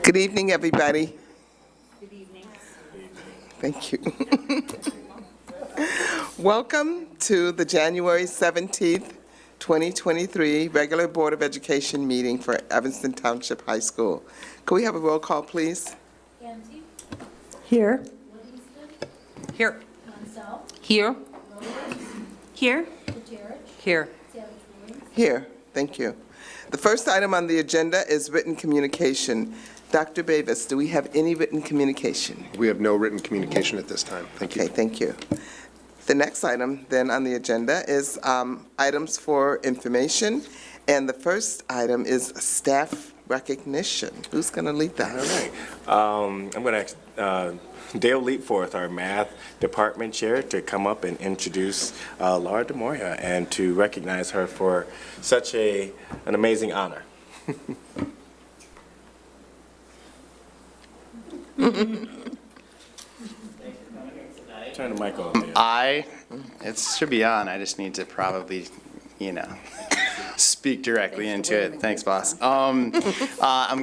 Good evening, everybody. Good evening. Thank you. Welcome to the January 17th, 2023 regular Board of Education meeting for Evanston Township High School. Could we have a roll call, please? Ganti, Here. Livingston, Here. Monsell, Here. Rose, Here. Gutierrez, Here. Savage Williams, Here. Thank you. The first item on the agenda is written communication. Dr. Bavis, do we have any written communication? We have no written communication at this time. Thank you. Okay, thank you. The next item then on the agenda is items for information, and the first item is staff recognition. Who's going to lead that? All right. I'm going to ask Dale Leapforth, our math department chair, to come up and introduce Laura DeMoya and to recognize her for such an amazing honor. Turn the mic on, Dale. It should be on, I just need to probably, speak directly into it. Thanks, boss. I'm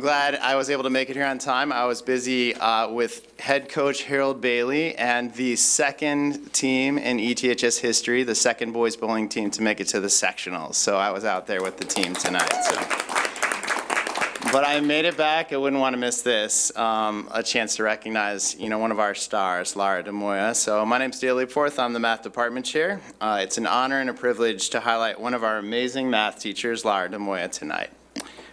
glad I was able to make it here on time. I was busy with head coach Harold Bailey and the second team in ETHS history, the second boys bowling team to make it to the sectionals. So I was out there with the team tonight. But I made it back. I wouldn't want to miss this, a chance to recognize, one of our stars, Laura DeMoya. So my name's Dale Leapforth. I'm the math department chair. It's an honor and a privilege to highlight one of our amazing math teachers, Laura DeMoya, tonight.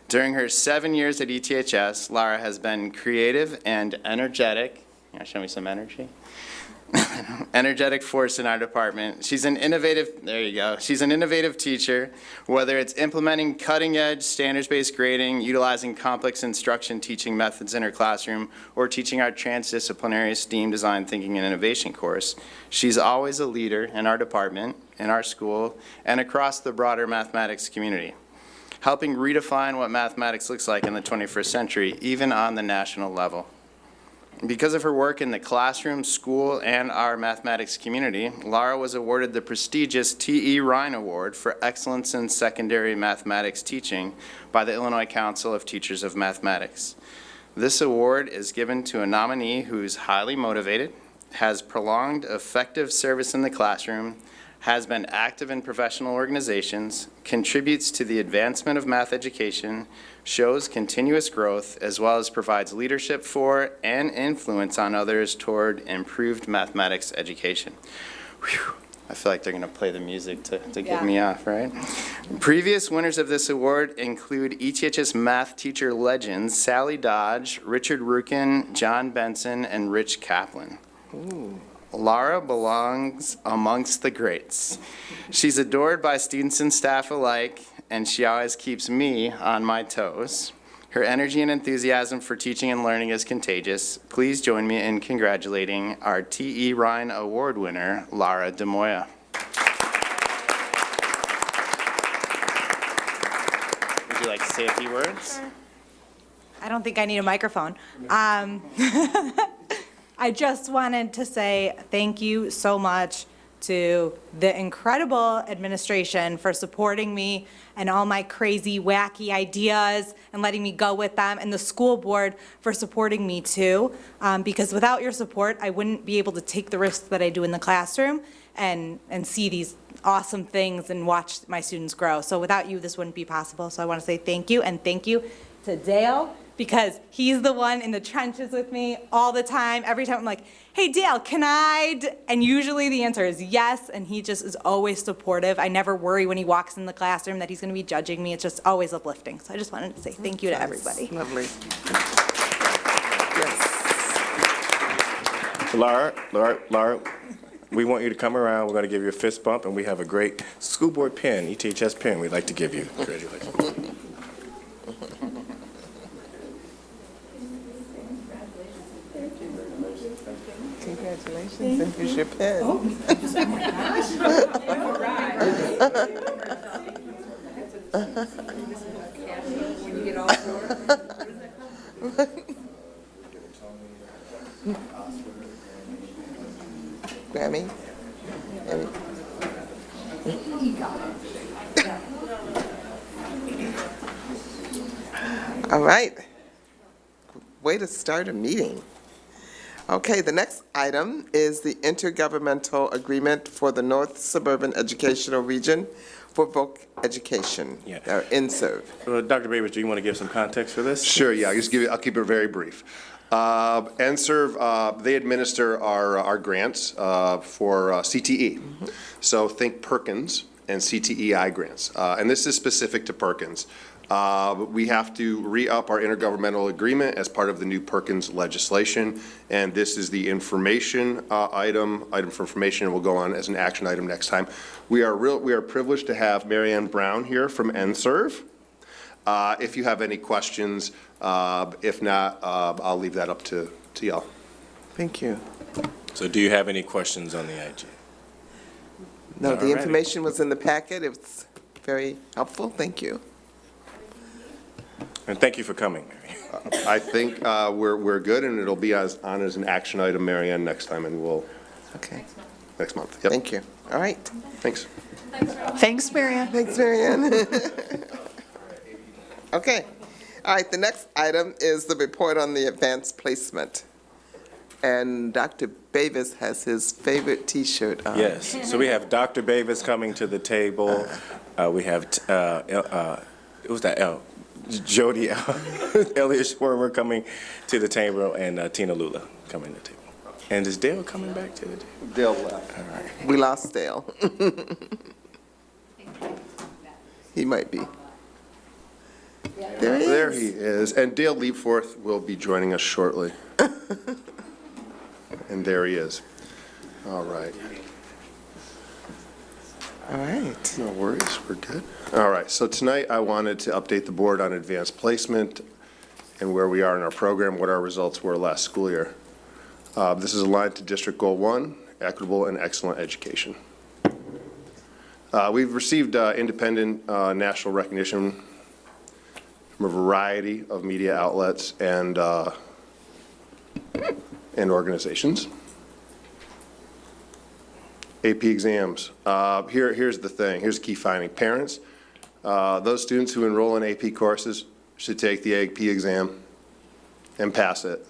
During her 7 years at ETHS, Laura has been creative and energetic. Show me some energy. Energetic force in our department. She's an innovative teacher, whether it's implementing cutting-edge standards-based grading, utilizing complex instruction teaching methods in her classroom, or teaching our transdisciplinary STEAM design thinking and innovation course. She's always a leader in our department, in our school, and across the broader mathematics community, helping redefine what mathematics looks like in the 21st century, even on the national level. Because of her work in the classroom, school, and our mathematics community, Laura was awarded the prestigious T.E. Ryan Award for Excellence in Secondary Mathematics Teaching by the Illinois Council of Teachers of Mathematics. This award is given to a nominee who's highly motivated, has prolonged effective service in the classroom, has been active in professional organizations, contributes to the advancement of math education, shows continuous growth, as well as provides leadership for and influence on others toward improved mathematics education. Whew. I feel like they're going to play the music to get me off, right? Previous winners of this award include ETHS math teacher legends Sally Dodge, Richard Rukin, John Benson, and Rich Kaplan. Ooh. Laura belongs amongst the greats. She's adored by students and staff alike, and she always keeps me on my toes. Her energy and enthusiasm for teaching and learning is contagious. Please join me in congratulating our T.E. Ryan Award winner, Laura DeMoya. Would you like to say a few words? I don't think I need a microphone. I just wanted to say thank you so much to the incredible administration for supporting me and all my crazy, wacky ideas and letting me go with them, and the school board for supporting me too, because without your support, I wouldn't be able to take the risks that I do in the classroom and see these awesome things and watch my students grow. So without you, this wouldn't be possible. So I want to say thank you, and thank you to Dale, because he's the one in the trenches with me all the time. Every time I'm like, hey, Dale, can I? And usually the answer is yes, and he just is always supportive. I never worry when he walks in the classroom that he's going to be judging me. It's just always uplifting. So I just wanted to say thank you to everybody. Lovely. Yes. Laura, we want you to come around. We're going to give you a fist bump, and we have a great school board pin, ETHS pin, we'd like to give you. Congratulations. Congratulations, and here's your pen. When you get all four. Grammy? All right. Way to start a meeting. Okay, the next item is the intergovernmental agreement for the North Suburban Educational Region for voc education, Yeah. or INSERV. Well, Dr. Babers, do you want to give some context for this? Sure, yeah, I'll keep it very brief. NSERV, they administer our grants for CTE. So think Perkins and CTEI grants. And this is specific to Perkins. We have to re-up our intergovernmental agreement as part of the new Perkins legislation. And this is the information item for information, and will go on as an action item next time. We are privileged to have Marianne Brown here from NSERV. If you have any questions, if not, I'll leave that up to y'all. Thank you. So do you have any questions on the IG? No, the Alrighty. information was in the packet. It was very helpful. Thank you. And thank you for coming, Mary. I think we're good, and it'll be on as an action item, Marianne, next time, and we'll, Okay, next month. Yep. thank you. All right. Thanks. Thanks, Marianne. Thanks, Marianne. Okay. All right, the next item is the report on the advanced placement. And Dr. Bavis has his favorite T-shirt on. Yes, so we have Dr. Bavis coming to the table. We have, who's that? Jody Elliott Schwermer coming to the table, and Tina Lula coming to the table. And is Dale coming back to the table? Dale left. We lost Dale. He might be. There he is. There he is. And Dale Leapforth will be joining us shortly. And there he is. All right. All right. No worries, we're good. All right, so tonight I wanted to update the board on advanced placement and where we are in our program, what our results were last school year. This is aligned to District Goal 1, equitable and excellent education. We've received independent national recognition from a variety of media outlets and organizations. AP exams. Here's the thing. Here's the key finding. Parents, those students who enroll in AP courses should take the AP exam and pass it.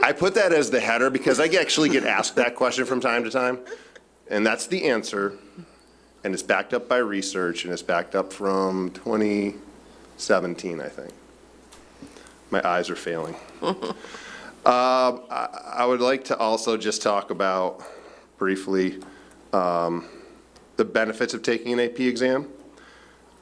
I put that as the header because I actually get asked that question from time to time, and that's the answer, and it's backed up by research, and it's backed up from 2017, I think. My eyes are failing. I would like to also just talk about briefly the benefits of taking an AP exam.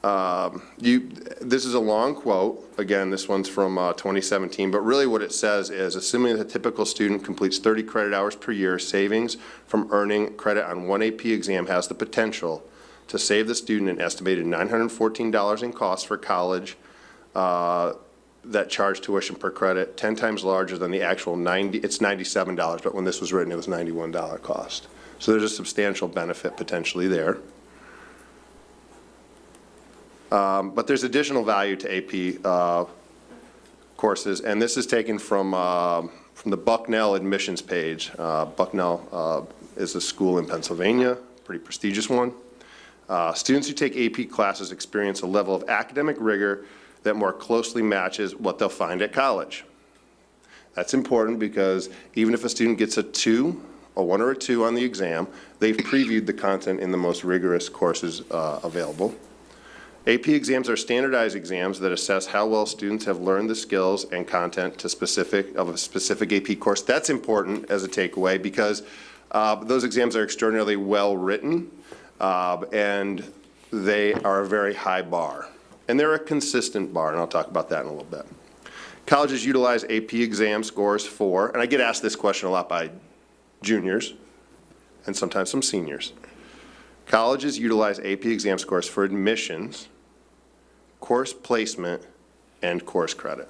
This is a long quote. Again, this one's from 2017, but really what it says is, assuming that a typical student completes 30 credit hours per year, savings from earning credit on one AP exam has the potential to save the student an estimated $914 in costs for college that charge tuition per credit, 10 times larger than the actual it's $97, but when this was written, it was $91 cost. So there's a substantial benefit potentially there. But there's additional value to AP courses, and this is taken from the Bucknell admissions page. Bucknell is a school in Pennsylvania, pretty prestigious one. Students who take AP classes experience a level of academic rigor that more closely matches what they'll find at college. That's important because even if a student gets a 1 or a 2 on the exam, they've previewed the content in the most rigorous courses available. AP exams are standardized exams that assess how well students have learned the skills and content of a specific AP course. That's important as a takeaway because those exams are extraordinarily well written and they are a very high bar. And they're a consistent bar, and I'll talk about that in a little bit. Colleges utilize AP exam scores for, and I get asked this question a lot by juniors and sometimes some seniors. Colleges utilize AP exam scores for admissions, course placement, and course credit.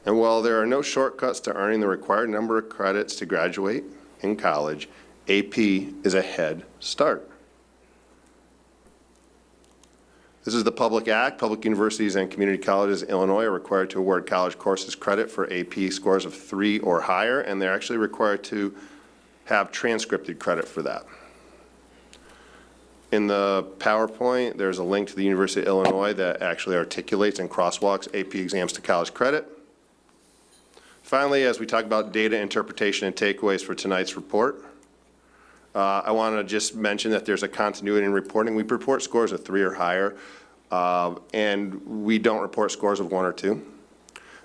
And while there are no shortcuts to earning the required number of credits to graduate in college, AP is a head start. This is the Public Act. Public universities and community colleges in Illinois are required to award college courses credit for AP scores of 3 or higher, and they're actually required to have transcripted credit for that. In the PowerPoint, there's a link to the University of Illinois that actually articulates and crosswalks AP exams to college credit. Finally, as we talk about data interpretation and takeaways for tonight's report, I want to just mention that there's a continuity in reporting. We report scores of 3 or higher, and we don't report scores of 1 or 2.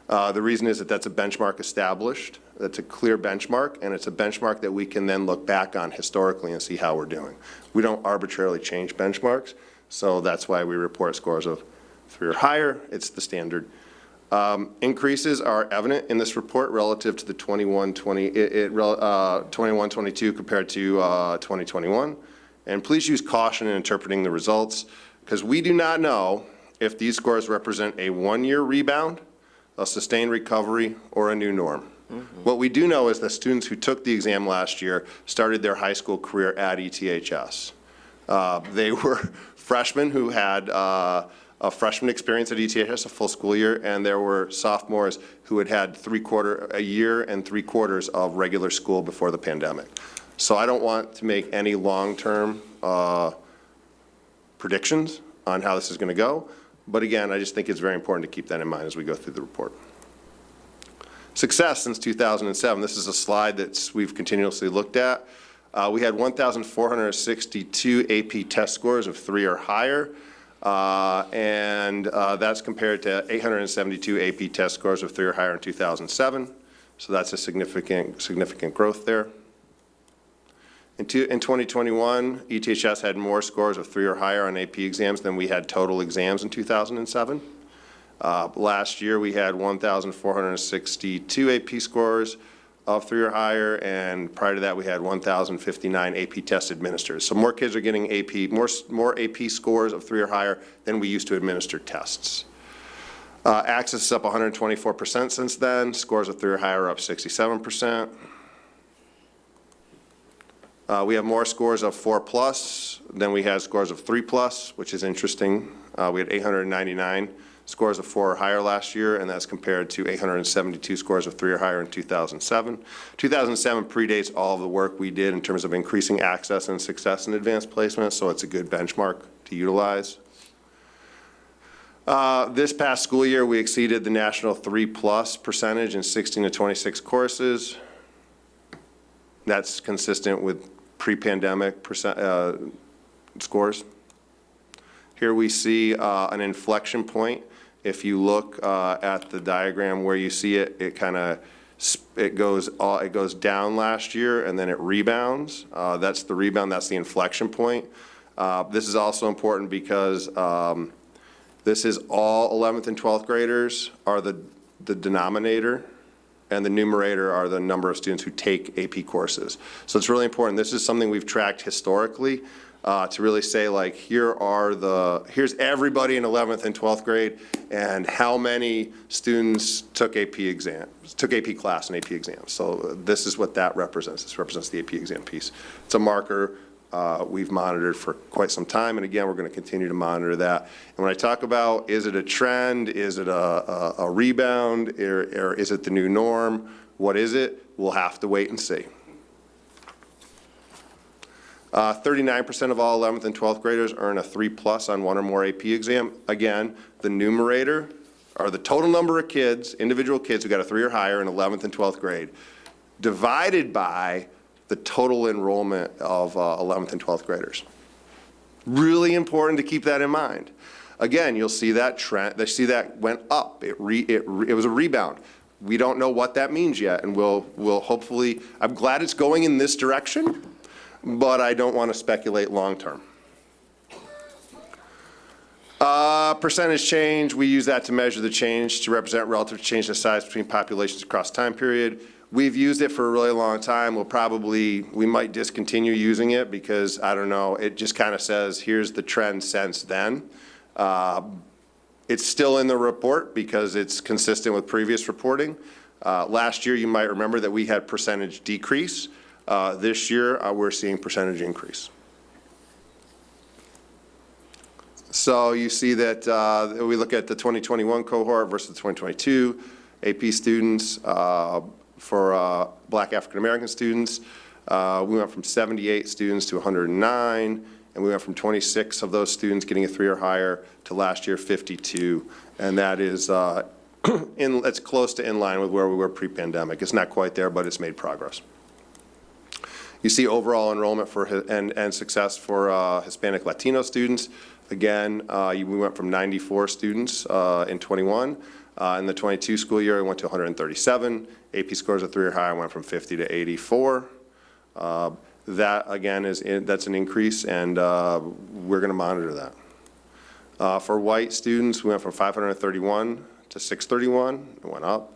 The reason is that that's a benchmark established. That's a clear benchmark, and it's a benchmark that we can then look back on historically and see how we're doing. We don't arbitrarily change benchmarks, so that's why we report scores of 3 or higher. It's the standard. Increases are evident in this report relative to the 21-22 compared to 2021. And please use caution in interpreting the results, because we do not know if these scores represent a 1-year rebound, a sustained recovery, or a new norm. What we do know is that students who took the exam last year started their high school career at ETHS. They were freshmen who had a freshman experience at ETHS, a full school year, and there were sophomores who had had a year and 3/4 of regular school before the pandemic. So I don't want to make any long-term predictions on how this is going to go. But again, I just think it's very important to keep that in mind as we go through the report. Success since 2007. This is a slide that we've continuously looked at. We had 1,462 AP test scores of 3 or higher, and that's compared to 872 AP test scores of 3 or higher in 2007. So that's a significant growth there. In 2021, ETHS had more scores of 3 or higher on AP exams than we had total exams in 2007. Last year, we had 1,462 AP scores of 3 or higher, and prior to that, we had 1,059 AP tests administered. So more kids are getting more AP scores of 3 or higher than we used to administer tests. Access is up 124% since then. Scores of 3 or higher are up 67%. We have more scores of 4+ than we had scores of 3+, which is interesting. We had 899 scores of 4 or higher last year, and that's compared to 872 scores of 3 or higher in 2007. 2007 predates all of the work we did in terms of increasing access and success in advanced placement, so it's a good benchmark to utilize. This past school year, we exceeded the national 3+ percentage in 16 to 26 courses. That's consistent with pre-pandemic scores. Here we see an inflection point. If you look at the diagram where you see it, it goes down last year and then it rebounds. That's the rebound. That's the inflection point. This is also important because this is all 11th and 12th graders are the denominator, and the numerator are the number of students who take AP courses. So it's really important. This is something we've tracked historically to really say, like, here's everybody in 11th and 12th grade and how many students took AP class and AP exams. So this is what that represents. This represents the AP exam piece. It's a marker we've monitored for quite some time, and again, we're going to continue to monitor that. And when I talk about, is it a trend, is it a rebound, or is it the new norm, what is it? We'll have to wait and see. 39% of all 11th and 12th graders earn a 3+ on 1 or more AP exam. Again, the numerator are the total number of kids, individual kids who got a 3 or higher in 11th and 12th grade, divided by the total enrollment of 11th and 12th graders. Really important to keep that in mind. Again, you'll see that trend, that went up. It was a rebound. We don't know what that means yet, and we'll hopefully, I'm glad it's going in this direction, but I don't want to speculate long term. Percentage change, we use that to measure the change to represent relative change in size between populations across time period. We've used it for a really long time. We might discontinue using it because, I don't know, it just kind of says, here's the trend since then. It's still in the report because it's consistent with previous reporting. Last year, you might remember that we had percentage decrease. This year, we're seeing percentage increase. So you see that we look at the 2021 cohort versus the 2022 AP students. For Black African American students, we went from 78 students to 109, and we went from 26 of those students getting a 3 or higher to last year 52, and that is it's close to in line with where we were pre-pandemic. It's not quite there, but it's made progress. You see overall enrollment for and success for Hispanic Latino students. Again, we went from 94 students in 21. In the 22 school year, we went to 137. AP scores of 3 or higher went from 50 to 84. That, again, that's an increase, and we're going to monitor that. For white students, we went from 531 to 631. It went up.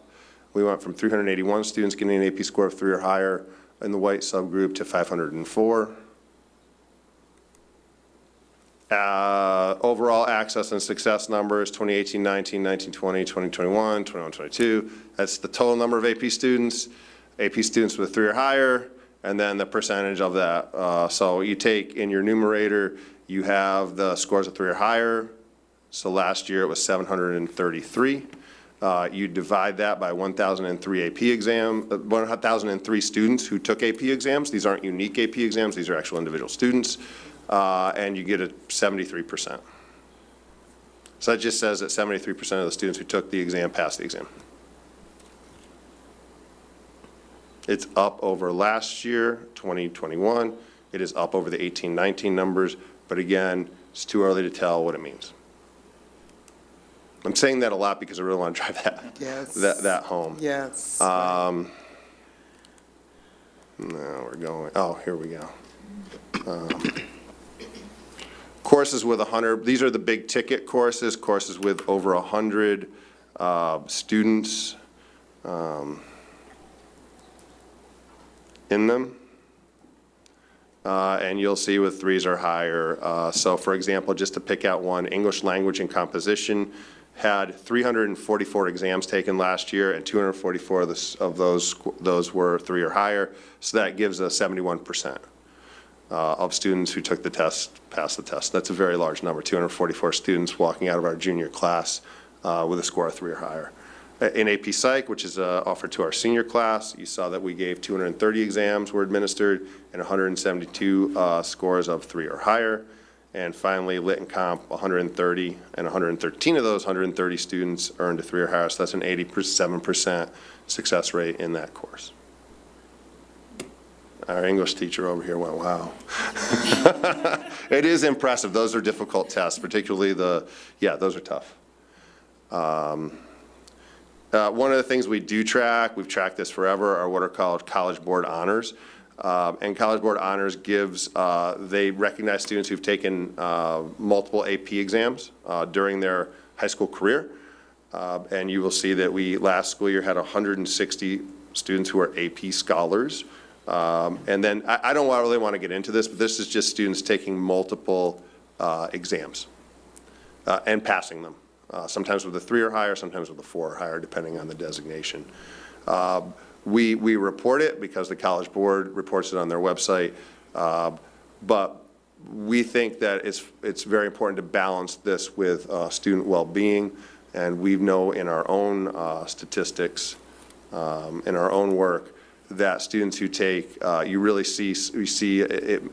We went from 381 students getting an AP score of 3 or higher in the white subgroup to 504. Overall access and success numbers, 2018, 19, 19, 20, 2021, 21, 22. That's the total number of AP students with 3 or higher, and then the percentage of that. So you take in your numerator, you have the scores of 3 or higher. So last year it was 733. You divide that by 1,003 1,003 students who took AP exams. These aren't unique AP exams, these are actual individual students. And you get a 73%. So that just says that 73% of the students who took the exam passed the exam. It's up over last year, 2021. It is up over the 18-19 numbers, but again, it's too early to tell what it means. I'm saying that a lot because I really want to drive that home. Yes. Now we're going, oh, here we go. Courses with 100, these are the big ticket courses with over 100 students in them. And you'll see with 3s or higher. So for example, just to pick out one, English language and composition had 344 exams taken last year, and 244 of those were 3 or higher. So that gives us 71%. Of students who took the test passed the test. That's a very large number, 244 students walking out of our junior class with a score of 3 or higher. In AP Psych, which is offered to our senior class, you saw that we gave 230 exams were administered and 172 scores of 3 or higher. And finally, Lit and Comp, 130, and 113 of those 130 students earned a 3 or higher. So that's an 87% success rate in that course. Our English teacher over here went, wow. It is impressive. Those are difficult tests, particularly those are tough. One of the things we do track, we've tracked this forever, are what are called College Board honors. And College Board honors gives, they recognize students who've taken multiple AP exams during their high school career. And you will see that we last school year had 160 students who are AP scholars. And then I don't really want to get into this, but this is just students taking multiple exams and passing them, sometimes with a 3 or higher, sometimes with a 4 or higher, depending on the designation. We report it because the College Board reports it on their website, but we think that it's very important to balance this with student well-being, and we know in our own statistics, in our own work, that students who take, you really see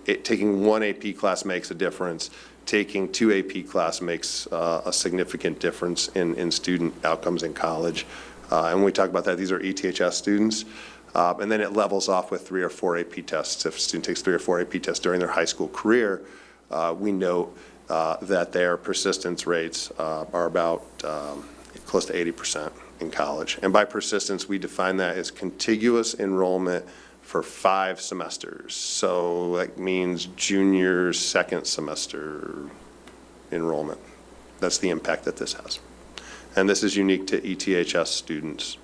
taking one AP class makes a difference. Taking 2 AP class makes a significant difference in student outcomes in college. And when we talk about that, these are ETHS students. And then it levels off with 3 or 4 AP tests. If a student takes 3 or 4 AP tests during their high school career, we note that their persistence rates are about close to 80%. In college. And by persistence, we define that as contiguous enrollment for 5 semesters. So that means junior, second semester enrollment. That's the impact that this has. And this is unique to ETHS students.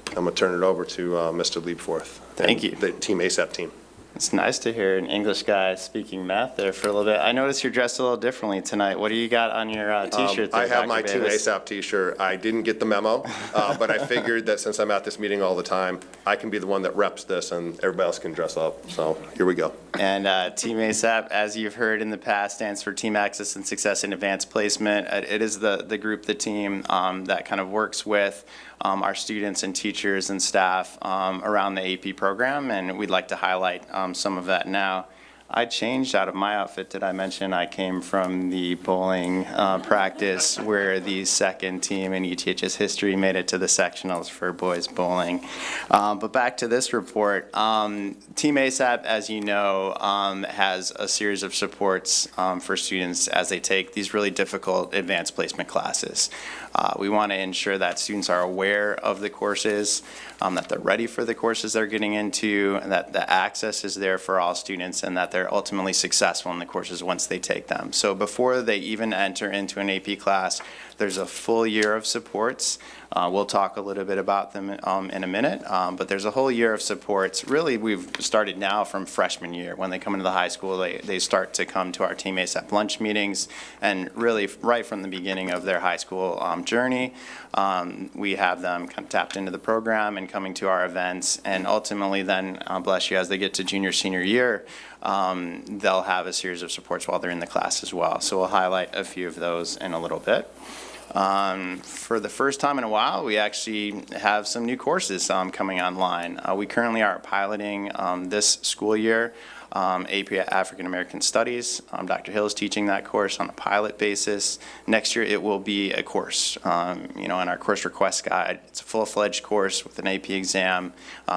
I'm going to turn it over to Mr. Liebforth. Thank you. The Team ASAP team. It's nice to hear an English guy speaking math there for a little bit. I noticed you're dressed a little differently tonight. What do you got on your T-shirt there, I have Dr. my Team Davis? ASAP T-shirt. I didn't get the memo, but I figured that since I'm at this meeting all the time, I can be the one that reps this and everybody else can dress up. So here we go. And Team ASAP, as you've heard in the past, stands for Team Access and Success in Advanced Placement. It is the group, the team that kind of works with our students and teachers and staff around the AP program, and we'd like to highlight some of that now. I changed out of my outfit. Did I mention I came from the bowling practice where the second team in ETHS history made it to the sectionals for boys bowling? But back to this report. Team ASAP, as you know, has a series of supports for students as they take these really difficult advanced placement classes. We want to ensure that students are aware of the courses, that they're ready for the courses they're getting into, and that the access is there for all students, and that they're ultimately successful in the courses once they take them. So before they even enter into an AP class, there's a full year of supports. We'll talk a little bit about them in a minute, but there's a whole year of supports. Really, we've started now from freshman year. When they come into the high school, they start to come to our Team ASAP lunch meetings, and really right from the beginning of their high school journey, we have them kind of tapped into the program and coming to our events, and ultimately then, bless you, as they get to junior, senior year, they'll have a series of supports while they're in the class as well. So we'll highlight a few of those in a little bit. For the first time in a while, we actually have some new courses coming online. We currently are piloting this school year AP African American Studies. Dr. Hill is teaching that course on a pilot basis. Next year, it will be a course. In our course request guide, it's a full-fledged course with an AP exam.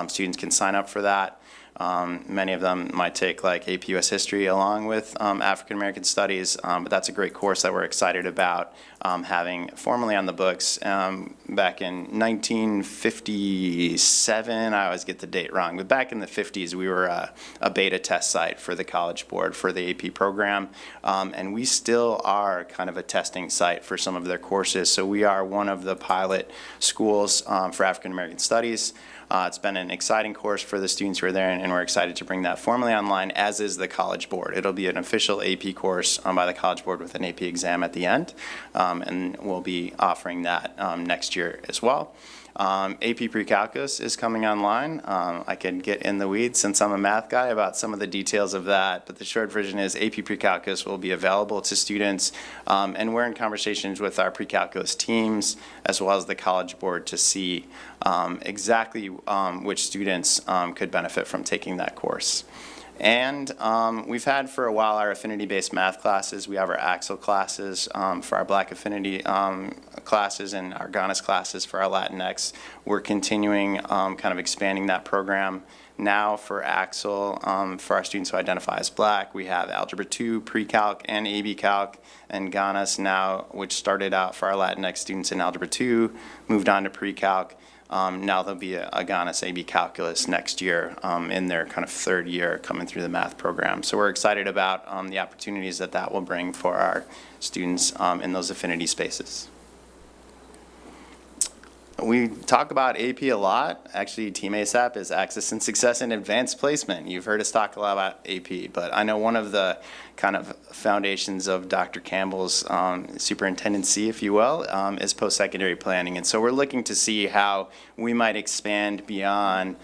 Students can sign up for that. Many of them might take like AP US History along with African American Studies, but that's a great course that we're excited about having formally on the books. Back in 1957, I always get the date wrong, but back in the 50s, we were a beta test site for the College Board for the AP program, and we still are kind of a testing site for some of their courses. So we are one of the pilot schools for African American Studies. It's been an exciting course for the students who are there, and we're excited to bring that formally online, as is the College Board. It'll be an official AP course by the College Board with an AP exam at the end, and we'll be offering that next year as well. AP Pre-Calculus is coming online. I can get in the weeds since I'm a math guy about some of the details of that, but the short version is AP Pre-Calculus will be available to students, and we're in conversations with our pre-calculus teams as well as the College Board to see exactly which students could benefit from taking that course. And we've had for a while our affinity-based math classes. We have our Axel classes for our Black Affinity classes and our Ganas classes for our Latinx. We're continuing kind of expanding that program. Now for Axel, for our students who identify as Black, we have Algebra 2, Pre-Calc, and AB Calc, and Ganas now, which started out for our Latinx students in Algebra 2, moved on to Pre-Calc. Now there'll be a Ganas AB Calculus next year in their kind of third year coming through the math program. So we're excited about the opportunities that will bring for our students in those affinity spaces. We talk about AP a lot. Actually, Team ASAP is Access and Success in Advanced Placement. You've heard us talk a lot about AP, but I know one of the kind of foundations of Dr. Campbell's superintendency, if you will, is post-secondary planning. And so we're looking to see how we might expand beyond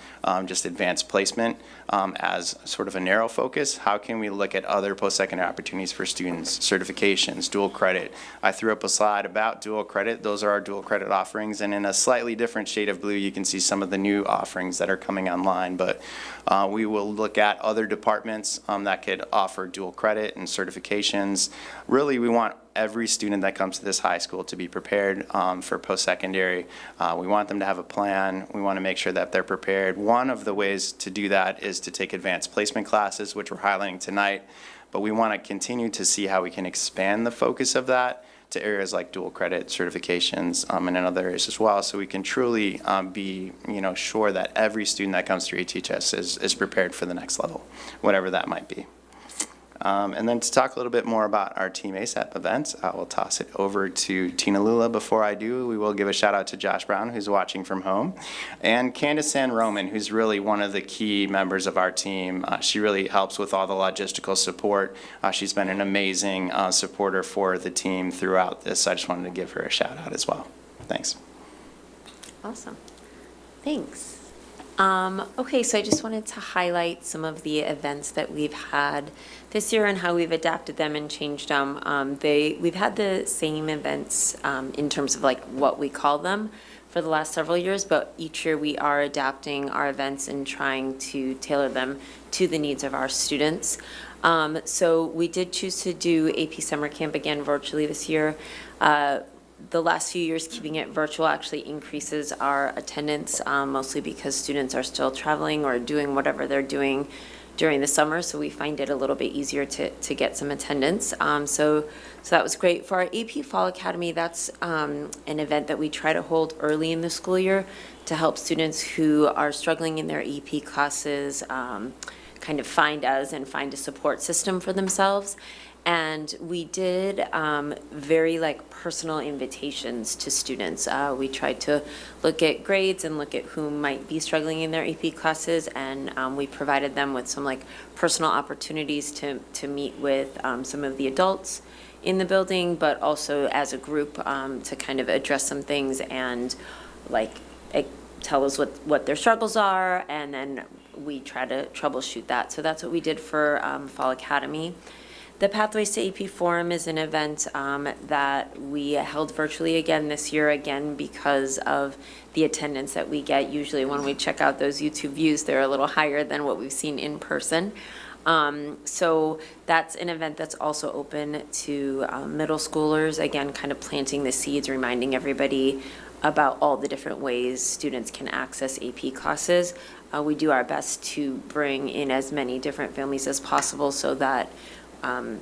just advanced placement as sort of a narrow focus. How can we look at other post-secondary opportunities for students, certifications, dual credit? I threw up a slide about dual credit. Those are our dual credit offerings, and in a slightly different shade of blue, you can see some of the new offerings that are coming online. But we will look at other departments that could offer dual credit and certifications. Really, we want every student that comes to this high school to be prepared for post-secondary. We want them to have a plan. We want to make sure that they're prepared. One of the ways to do that is to take advanced placement classes, which we're highlighting tonight, but we want to continue to see how we can expand the focus of that to areas like dual credit certifications and in other areas as well, so we can truly be sure that every student that comes through ATHS is prepared for the next level, whatever that might be. And then to talk a little bit more about our Team ASAP events, I will toss it over to Tina Lula. Before I do, we will give a shout out to Josh Brown, who's watching from home, and Candace San Roman, who's really one of the key members of our team. She really helps with all the logistical support. She's been an amazing supporter for the team throughout this. I just wanted to give her a shout out as well. Thanks. Awesome. Thanks. Okay, so I just wanted to highlight some of the events that we've had this year and how we've adapted them and changed them. We've had the same events in terms of like what we call them for the last several years, but each year we are adapting our events and trying to tailor them to the needs of our students. So we did choose to do AP Summer Camp again virtually this year. The last few years, keeping it virtual actually increases our attendance, mostly because students are still traveling or doing whatever they're doing during the summer, so we find it a little bit easier to get some attendance. So that was great. For our AP Fall Academy, that's an event that we try to hold early in the school year to help students who are struggling in their AP classes kind of find us and find a support system for themselves. And we did very personal invitations to students. We tried to look at grades and look at who might be struggling in their AP classes, and we provided them with some personal opportunities to meet with some of the adults in the building, but also as a group to kind of address some things and tell us what their struggles are, and then we try to troubleshoot that. So that's what we did for Fall Academy. The Pathways to AP Forum is an event that we held virtually again this year, again because of the attendance that we get. Usually when we check out those YouTube views, they're a little higher than what we've seen in person. So that's an event that's also open to middle schoolers, again, kind of planting the seeds, reminding everybody about all the different ways students can access AP classes. We do our best to bring in as many different families as possible so that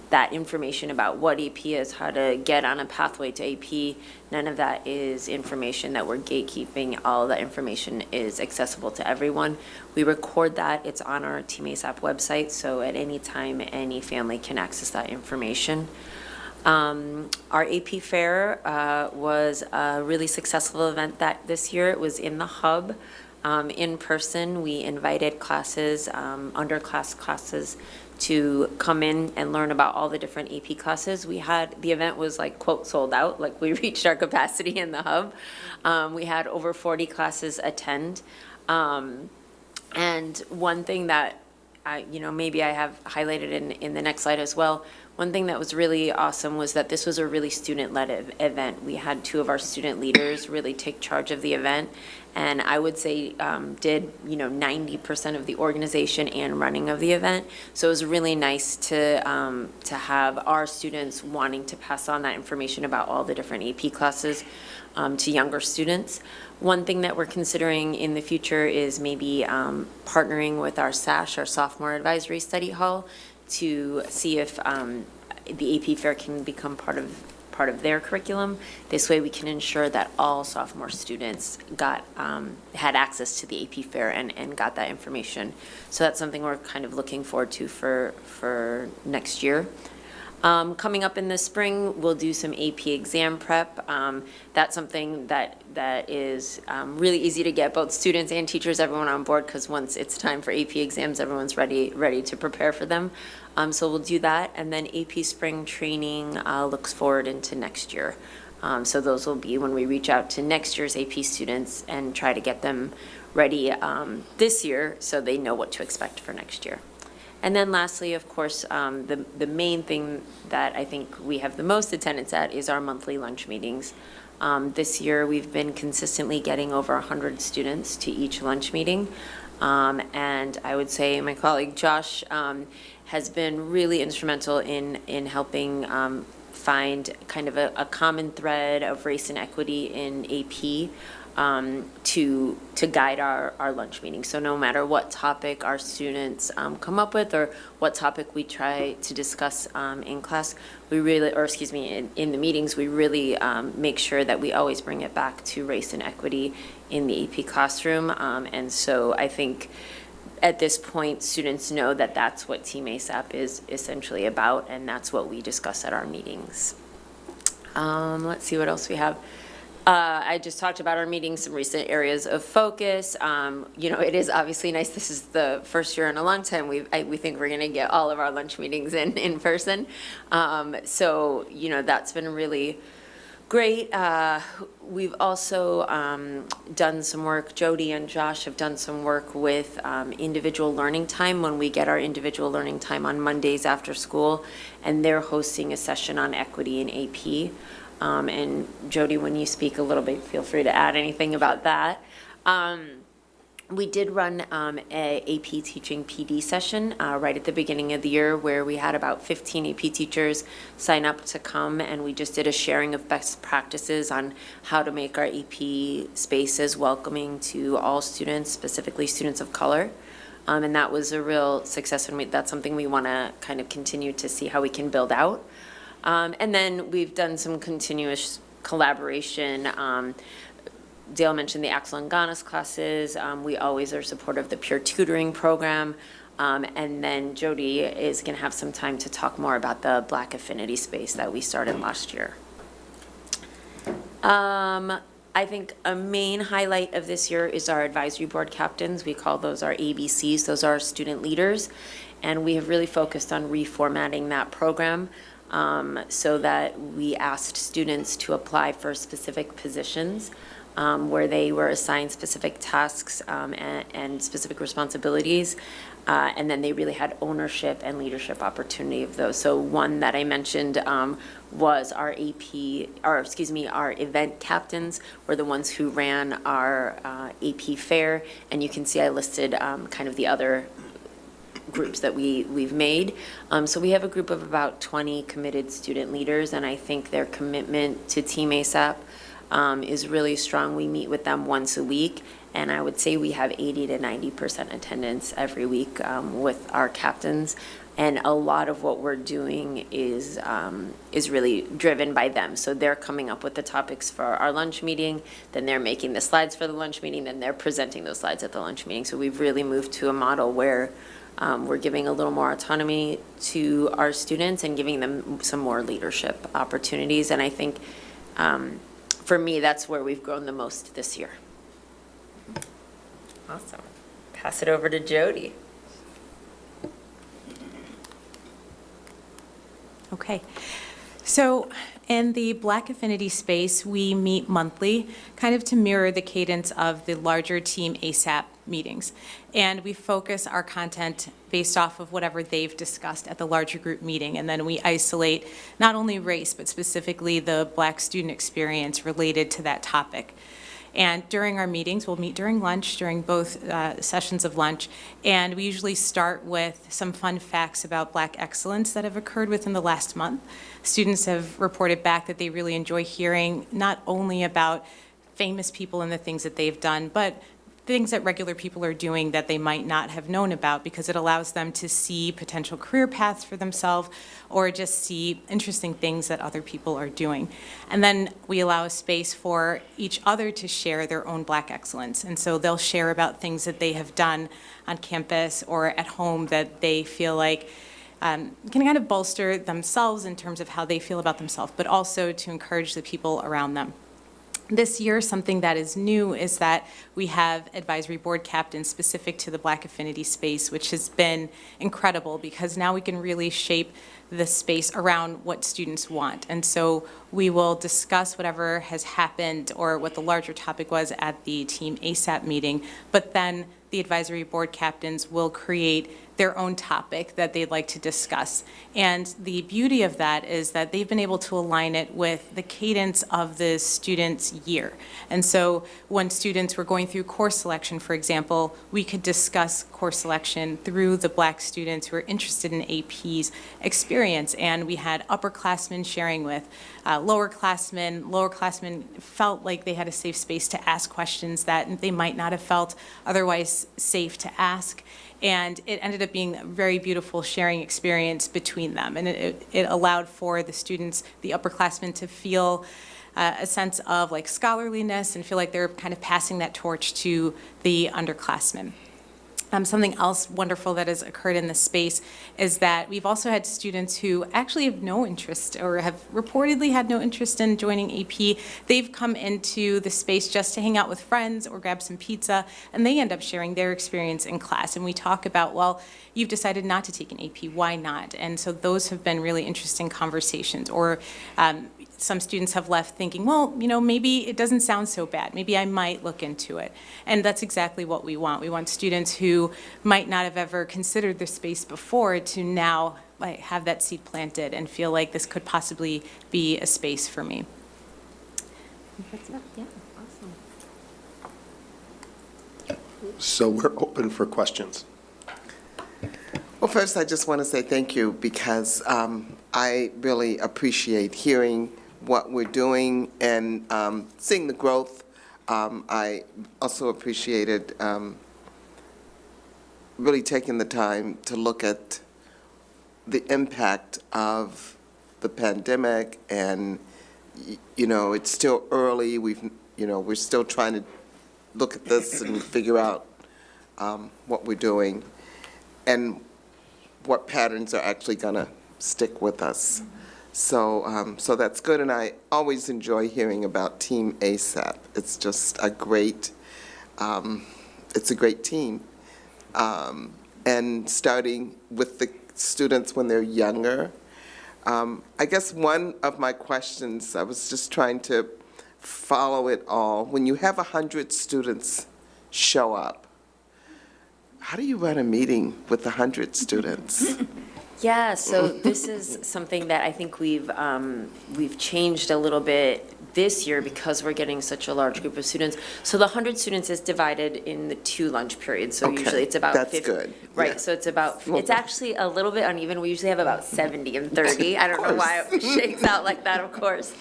that information about what AP is, how to get on a pathway to AP, none of that is information that we're gatekeeping. All that information is accessible to everyone. We record that. It's on our Team ASAP website, so at any time, any family can access that information. Our AP Fair was a really successful event this year. It was in the Hub. In person, we invited classes, underclass classes, to come in and learn about all the different AP classes. The event was quote, sold out, we reached our capacity in the Hub. We had over 40 classes attend. And one thing that, maybe I have highlighted in the next slide as well, one thing that was really awesome was that this was a really student-led event. We had 2 of our student leaders really take charge of the event, and I would say did 90% of the organization and running of the event. So it was really nice to have our students wanting to pass on that information about all the different AP classes to younger students. One thing that we're considering in the future is maybe partnering with our SASH, our Sophomore Advisory Study Hall, to see if the AP Fair can become part of their curriculum. This way we can ensure that all sophomore students had access to the AP Fair and got that information. So that's something we're kind of looking forward to for next year. Coming up in the spring, we'll do some AP exam prep. That's something that is really easy to get both students and teachers, everyone on board, because once it's time for AP exams, everyone's ready to prepare for them. So we'll do that, and then AP spring training looks forward into next year. So those will be when we reach out to next year's AP students and try to get them ready this year so they know what to expect for next year. And then lastly, of course, the main thing that I think we have the most attendance at is our monthly lunch meetings. This year, we've been consistently getting over 100 students to each lunch meeting. And I would say my colleague Josh has been really instrumental in helping find kind of a common thread of race and equity in AP. To guide our lunch meeting. So no matter what topic our students come up with or what topic we try to discuss in class, in the meetings, we really make sure that we always bring it back to race and equity in the AP classroom. And so I think at this point, students know that that's what Team ASAP is essentially about, and that's what we discuss at our meetings. Let's see what else we have. I just talked about our meetings, some recent areas of focus. It is obviously nice. This is the first year in a long time we think we're going to get all of our lunch meetings in person. So that's been really great. We've also done some work. Jody and Josh have done some work with individual learning time when we get our individual learning time on Mondays after school, and they're hosting a session on equity in AP. And Jody, when you speak a little bit, feel free to add anything about that. We did run a AP teaching PD session right at the beginning of the year where we had about 15 AP teachers sign up to come, and we just did a sharing of best practices on how to make our AP spaces welcoming to all students, specifically students of color. And that was a real success, and that's something we want to kind of continue to see how we can build out. And then we've done some continuous collaboration. Dale mentioned the Axel and Ganas classes. We always are supportive of the peer tutoring program. And then Jody is going to have some time to talk more about the Black Affinity space that we started last year. I think a main highlight of this year is our advisory board captains. We call those our ABCs. Those are our student leaders. And we have really focused on reformatting that program so that we asked students to apply for specific positions where they were assigned specific tasks and specific responsibilities. And then they really had ownership and leadership opportunity of those. So one that I mentioned was our our event captains were the ones who ran our AP fair. And you can see I listed kind of the other groups that we've made. So we have a group of about 20 committed student leaders, and I think their commitment to Team ASAP is really strong. We meet with them once a week, and I would say we have 80 to 90% attendance every week with our captains. And a lot of what we're doing is really driven by them. So they're coming up with the topics for our lunch meeting, then they're making the slides for the lunch meeting, then they're presenting those slides at the lunch meeting. So we've really moved to a model where we're giving a little more autonomy to our students and giving them some more leadership opportunities. And I think for me, that's where we've grown the most this year. Awesome. Pass it over to Jody. Okay. So in the Black Affinity space, we meet monthly, kind of to mirror the cadence of the larger Team ASAP meetings. And we focus our content based off of whatever they've discussed at the larger group meeting. And then we isolate not only race, but specifically the Black student experience related to that topic. And during our meetings, we'll meet during lunch, during both sessions of lunch, and we usually start with some fun facts about Black excellence that have occurred within the last month. Students have reported back that they really enjoy hearing not only about famous people and the things that they've done, but things that regular people are doing that they might not have known about, because it allows them to see potential career paths for themselves or just see interesting things that other people are doing. And then we allow a space for each other to share their own Black excellence. And so they'll share about things that they have done on campus or at home that they feel like can kind of bolster themselves in terms of how they feel about themselves, but also to encourage the people around them. This year, something that is new is that we have advisory board captains specific to the Black Affinity space, which has been incredible because now we can really shape the space around what students want. And so we will discuss whatever has happened or what the larger topic was at the Team ASAP meeting, but then the advisory board captains will create their own topic that they'd like to discuss. And the beauty of that is that they've been able to align it with the cadence of the student's year. And so when students were going through course selection, for example, we could discuss course selection through the Black students who are interested in AP's experience. And we had upperclassmen sharing with lowerclassmen. Lowerclassmen felt like they had a safe space to ask questions that they might not have felt otherwise safe to ask. And it ended up being a very beautiful sharing experience between them. And it allowed for the students, the upperclassmen, to feel a sense of like scholarliness and feel like they're kind of passing that torch to the underclassmen. Something else wonderful that has occurred in this space is that we've also had students who actually have no interest or have reportedly had no interest in joining AP. They've come into the space just to hang out with friends or grab some pizza, and they end up sharing their experience in class. And we talk about, well, you've decided not to take an AP, why not? And so those have been really interesting conversations. Or some students have left thinking, well, you know, maybe it doesn't sound so bad. Maybe I might look into it. And that's exactly what we want. We want students who might not have ever considered this space before to now have that seed planted and feel like this could possibly be a space for me. That's it, yeah, awesome. So we're open for questions. Well, first, I just want to say thank you because I really appreciate hearing what we're doing and seeing the growth. I also appreciated really taking the time to look at the impact of the pandemic and, you know, it's still early. We're still trying to look at this and figure out what we're doing and what patterns are actually going to stick with us. So that's good, and I always enjoy hearing about Team ASAP. It's just a great, it's a great team. And starting with the students when they're younger, I guess one of my questions, I was just trying to follow it all. When you have 100 students show up, how do you run a meeting with 100 students? Yeah, so this is something that I think we've changed a little bit this year because we're getting such a large group of students. So the 100 students is divided in the 2 lunch periods, so Okay, usually it's about that's 50. good, Right, yeah. so it's actually a little bit uneven. We usually have about 70 and 30. I don't know why it shakes out like that, of course.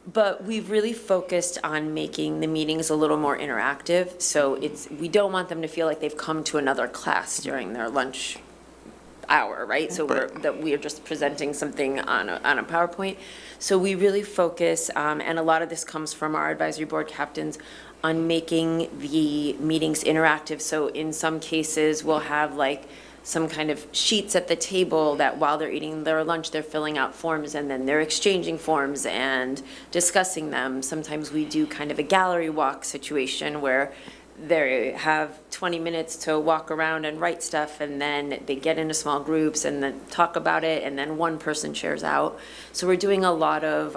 But we've really focused on making the meetings a little more interactive. So we don't want them to feel like they've come to another class during their lunch hour, right? So we are just presenting something on a PowerPoint. So we really focus, and a lot of this comes from our advisory board captains, on making the meetings interactive. So in some cases, we'll have like some kind of sheets at the table that while they're eating their lunch, they're filling out forms and then they're exchanging forms and discussing them. Sometimes we do kind of a gallery walk situation where they have 20 minutes to walk around and write stuff, and then they get into small groups and then talk about it, and then one person shares out. So we're doing a lot of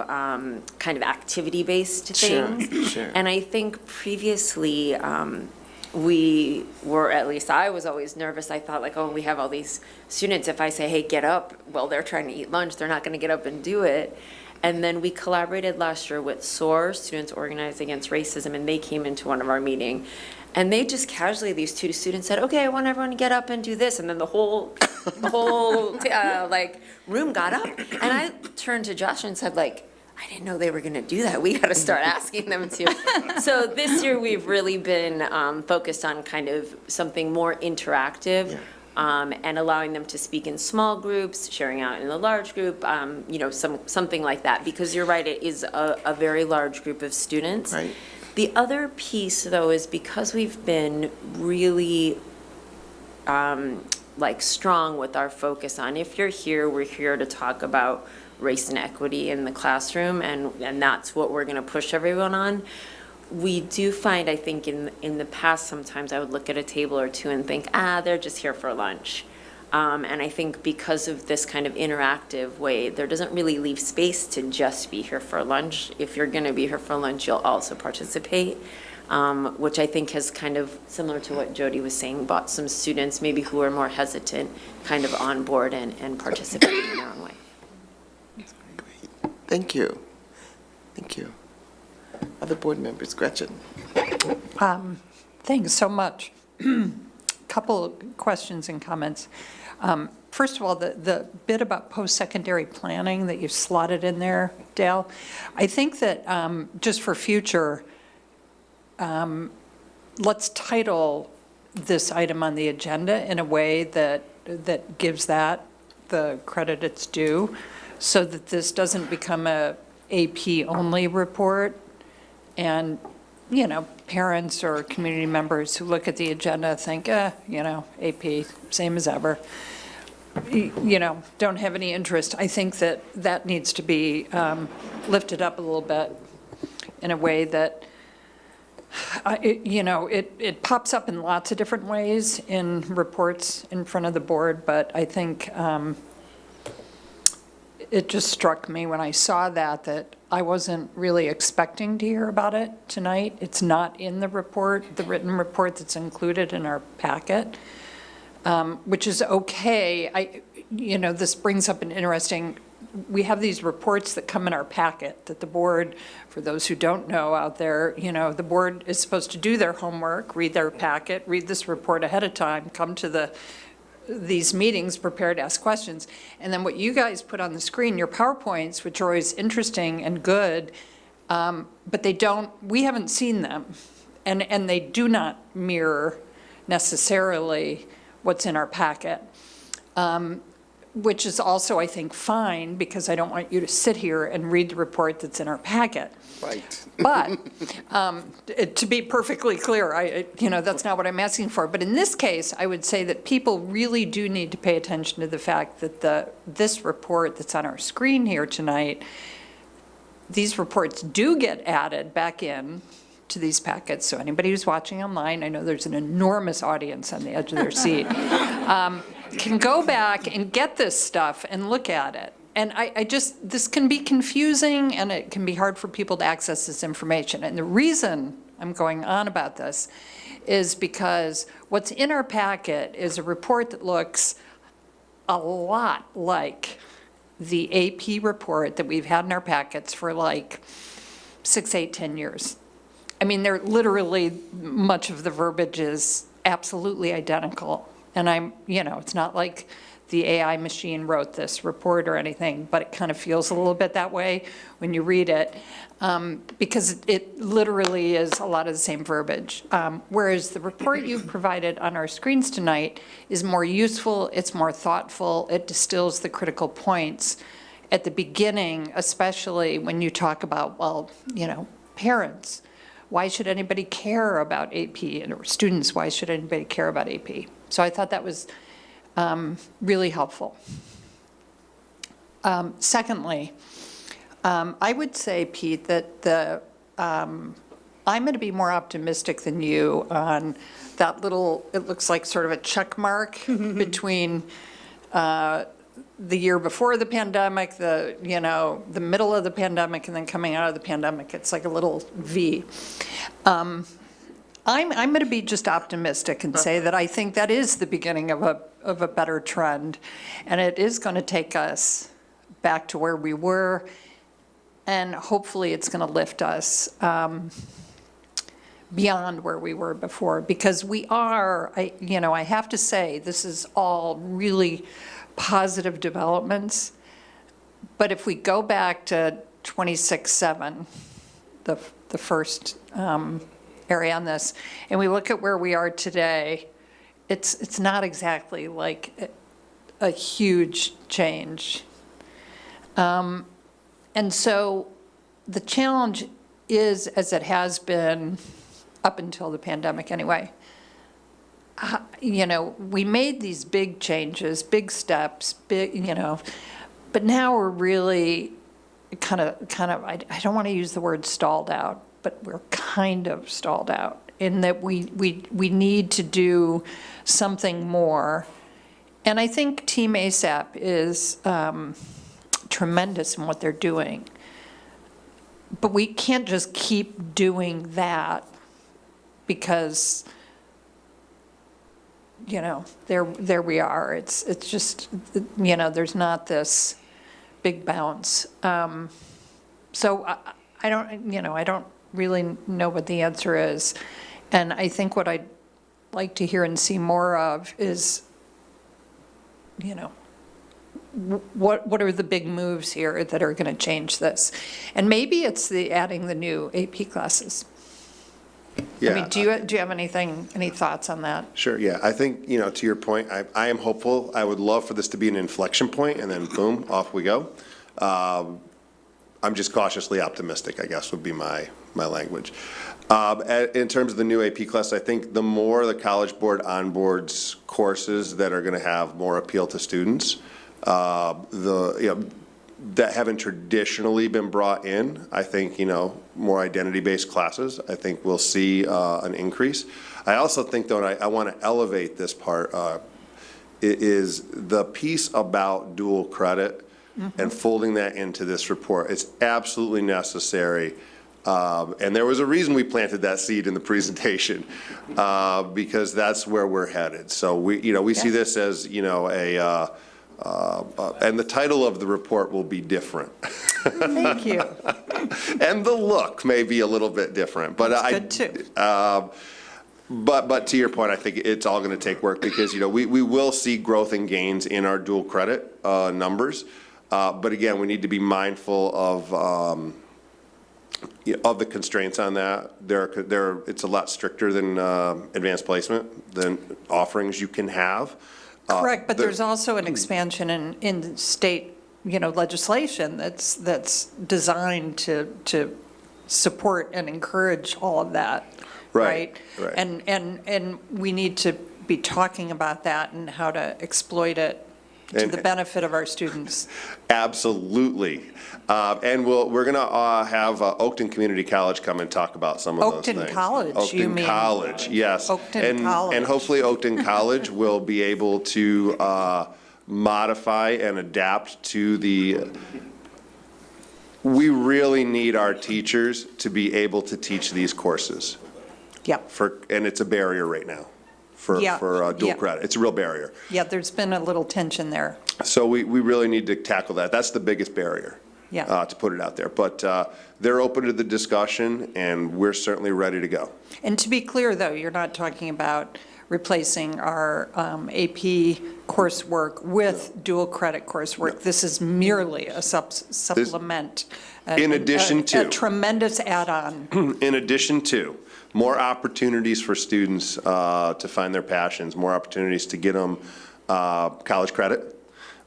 kind of activity-based things. Sure. And I think previously, we were, at least I was always nervous. I thought like, oh, we have all these students. If I say, hey, get up, well, they're trying to eat lunch. They're not going to get up and do it. And then we collaborated last year with SOAR, Students Organized Against Racism, and they came into one of our meetings. And they just casually, these 2 students said, okay, I want everyone to get up and do this. And then the whole like room got up. And I turned to Josh and said like, I didn't know they were going to do that. We got to start asking them to. So this year we've really been focused on kind of something more interactive. Yeah. And allowing them to speak in small groups, sharing out in a large group, something like that. Because you're right, it is a very large group of students. Right. The other piece, though, is because we've been really strong with our focus on, if you're here, we're here to talk about race and equity in the classroom, and that's what we're going to push everyone on. We do find, I think, in the past, sometimes I would look at a table or 2 and think, they're just here for lunch. And I think because of this kind of interactive way, there doesn't really leave space to just be here for lunch. If you're going to be here for lunch, you'll also participate, which I think has kind of, similar to what Jody was saying, brought some students maybe who are more hesitant kind of on board and participating in their own way. Thank you. Thank you. Other board members, Gretchen. Thanks so much. Couple of questions and comments. First of all, the bit about post-secondary planning that you slotted in there, Dale, I think that just for future, let's title this item on the agenda in a way that gives that the credit it's due, so that this doesn't become a AP-only report. And, parents or community members who look at the agenda think, AP, same as ever, don't have any interest. I think that needs to be lifted up a little bit in a way that, it pops up in lots of different ways in reports in front of the board, but I think it just struck me when I saw that I wasn't really expecting to hear about it tonight. It's not in the report, the written report that's included in our packet, which is okay. This brings up an interesting we have these reports that come in our packet that the board, for those who don't know out there, the board is supposed to do their homework, read their packet, read this report ahead of time, come to these meetings prepared to ask questions. And then what you guys put on the screen, your PowerPoints, which are always interesting and good, but we haven't seen them. And they do not mirror necessarily what's in our packet, which is also, I think, fine, because I don't want you to sit here and read the report that's in our packet. Right. But to be perfectly clear, that's not what I'm asking for. But in this case, I would say that people really do need to pay attention to the fact that this report that's on our screen here tonight, these reports do get added back in to these packets. So anybody who's watching online, I know there's an enormous audience on the edge of their seat, can go back and get this stuff and look at it. And this can be confusing, and it can be hard for people to access this information. And the reason I'm going on about this is because what's in our packet is a report that looks a lot like the AP report that we've had in our packets for like 6, 8, 10 years. I mean, they're literally, much of the verbiage is absolutely identical. And it's not like the AI machine wrote this report or anything, but it kind of feels a little bit that way when you read it, because it literally is a lot of the same verbiage. Whereas the report you've provided on our screens tonight is more useful, it's more thoughtful, it distills the critical points at the beginning, especially when you talk about, parents. Why should anybody care about AP? Or students, why should anybody care about AP? So I thought that was really helpful. Secondly, I would say, Pete, that I'm going to be more optimistic than you on that little, it looks like sort of a check mark between the year before the pandemic, the middle of the pandemic, and then coming out of the pandemic. It's like a little V. I'm going to be just optimistic and say that I think that is the beginning of a better trend, and it is going to take us back to where we were, and hopefully it's going to lift us beyond where we were before, because we are, I have to say, this is all really positive developments, but if we go back to 26-7, the first area on this, and we look at where we are today, it's not exactly like a huge change. And so the challenge is, as it has been up until the pandemic anyway, we made these big changes, big steps, but now we're really kind of, I don't want to use the word stalled out, but we're kind of stalled out in that we need to do something more. And I think Team ASAP is tremendous in what they're doing. But we can't just keep doing that because, there we are. It's just, there's not this big bounce. So I don't really know what the answer is. And I think what I'd like to hear and see more of is, what are the big moves here that are going to change this? And maybe it's adding the new AP classes. Yeah. I mean, do you have any thoughts on that? Sure, yeah. I think, to your point, I am hopeful. I would love for this to be an inflection point, and then boom, off we go. I'm just cautiously optimistic, I guess, would be my language. In terms of the new AP class, I think the more the College Board onboards courses that are going to have more appeal to students, that haven't traditionally been brought in, I think, more identity-based classes, I think we'll see an increase. I also think, though, and I want to elevate this part, is the piece about dual credit and folding that into this report. It's absolutely necessary. And there was a reason we planted that seed in the presentation, because that's where we're headed. So we see this as, And the title of the report will be different. Thank you. And the look may be a little bit different, but That's good, too. But to your point, I think it's all going to take work because, we will see growth and gains in our dual credit numbers. But again, we need to be mindful of the constraints on that. It's a lot stricter than advanced placement, than offerings you can have. Correct, but there's also an expansion in state, legislation that's designed to support and encourage all of that, right? Right. And we need to be talking about that and how to exploit it to the benefit of our students. Absolutely. And we're going to have Oakton Community College come and talk about some of those things. Oakton College, you mean? Oakton College, yes. Oakton College. And hopefully Oakton College will be able to modify and adapt to we really need our teachers to be able to teach these courses. Yep. And it's a barrier right now for Yeah, dual yeah. credit. It's a real barrier. Yeah, there's been a little tension there. So we really need to tackle that. That's the biggest barrier. Yeah. To put it out there. But they're open to the discussion, and we're certainly ready to go. And to be clear, though, you're not talking about replacing our AP coursework with dual credit coursework. This is merely a supplement. In addition to. A tremendous add-on. In addition to, more opportunities for students to find their passions, more opportunities to get them college credit,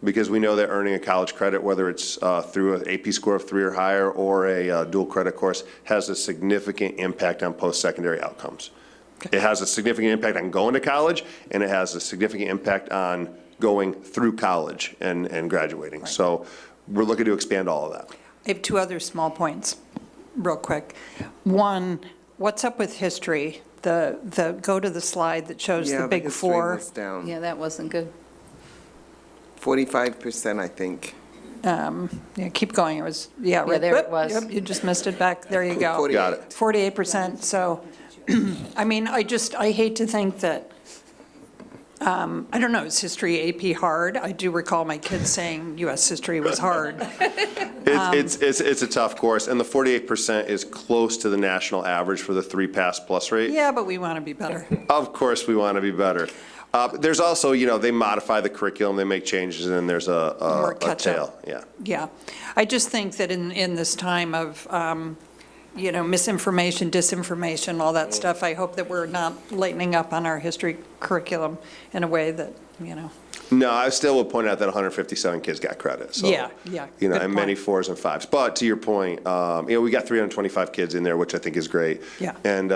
because we know that earning a college credit, whether it's through an AP score of 3 or higher or a dual credit course, has a significant impact on post-secondary outcomes. It has a significant impact on going to college, and it has a significant impact on going through college and graduating. So we're looking to expand all of that. I have two other small points, real quick. One, what's up with history? Go to the slide that shows the big history four. was down. Yeah, that wasn't good. 45%, I think. Yeah, keep going. It was, yeah, right. there it Whoop, was. Yep, you just missed it back. There you go. 48. Got it. 48%. So, I mean, I hate to think that, I don't know, is history AP hard? I do recall my kids saying US history was hard. It's a tough course, and the 48% is close to the national average for the 3 pass plus rate. Yeah, but we want to be better. Of course, we want to be better. There's also, they modify the curriculum, they make changes, and then there's More a catch-up. tail. Yeah. Yeah. I just think that in this time of, misinformation, disinformation, all that stuff, I hope that we're not lightening up on our history curriculum in a way that, No, I still would point out that 157 kids got credit, so. Yeah, good And many point. 4s and 5s. But to your point, we got 325 kids in there, which I think is great. Yeah. And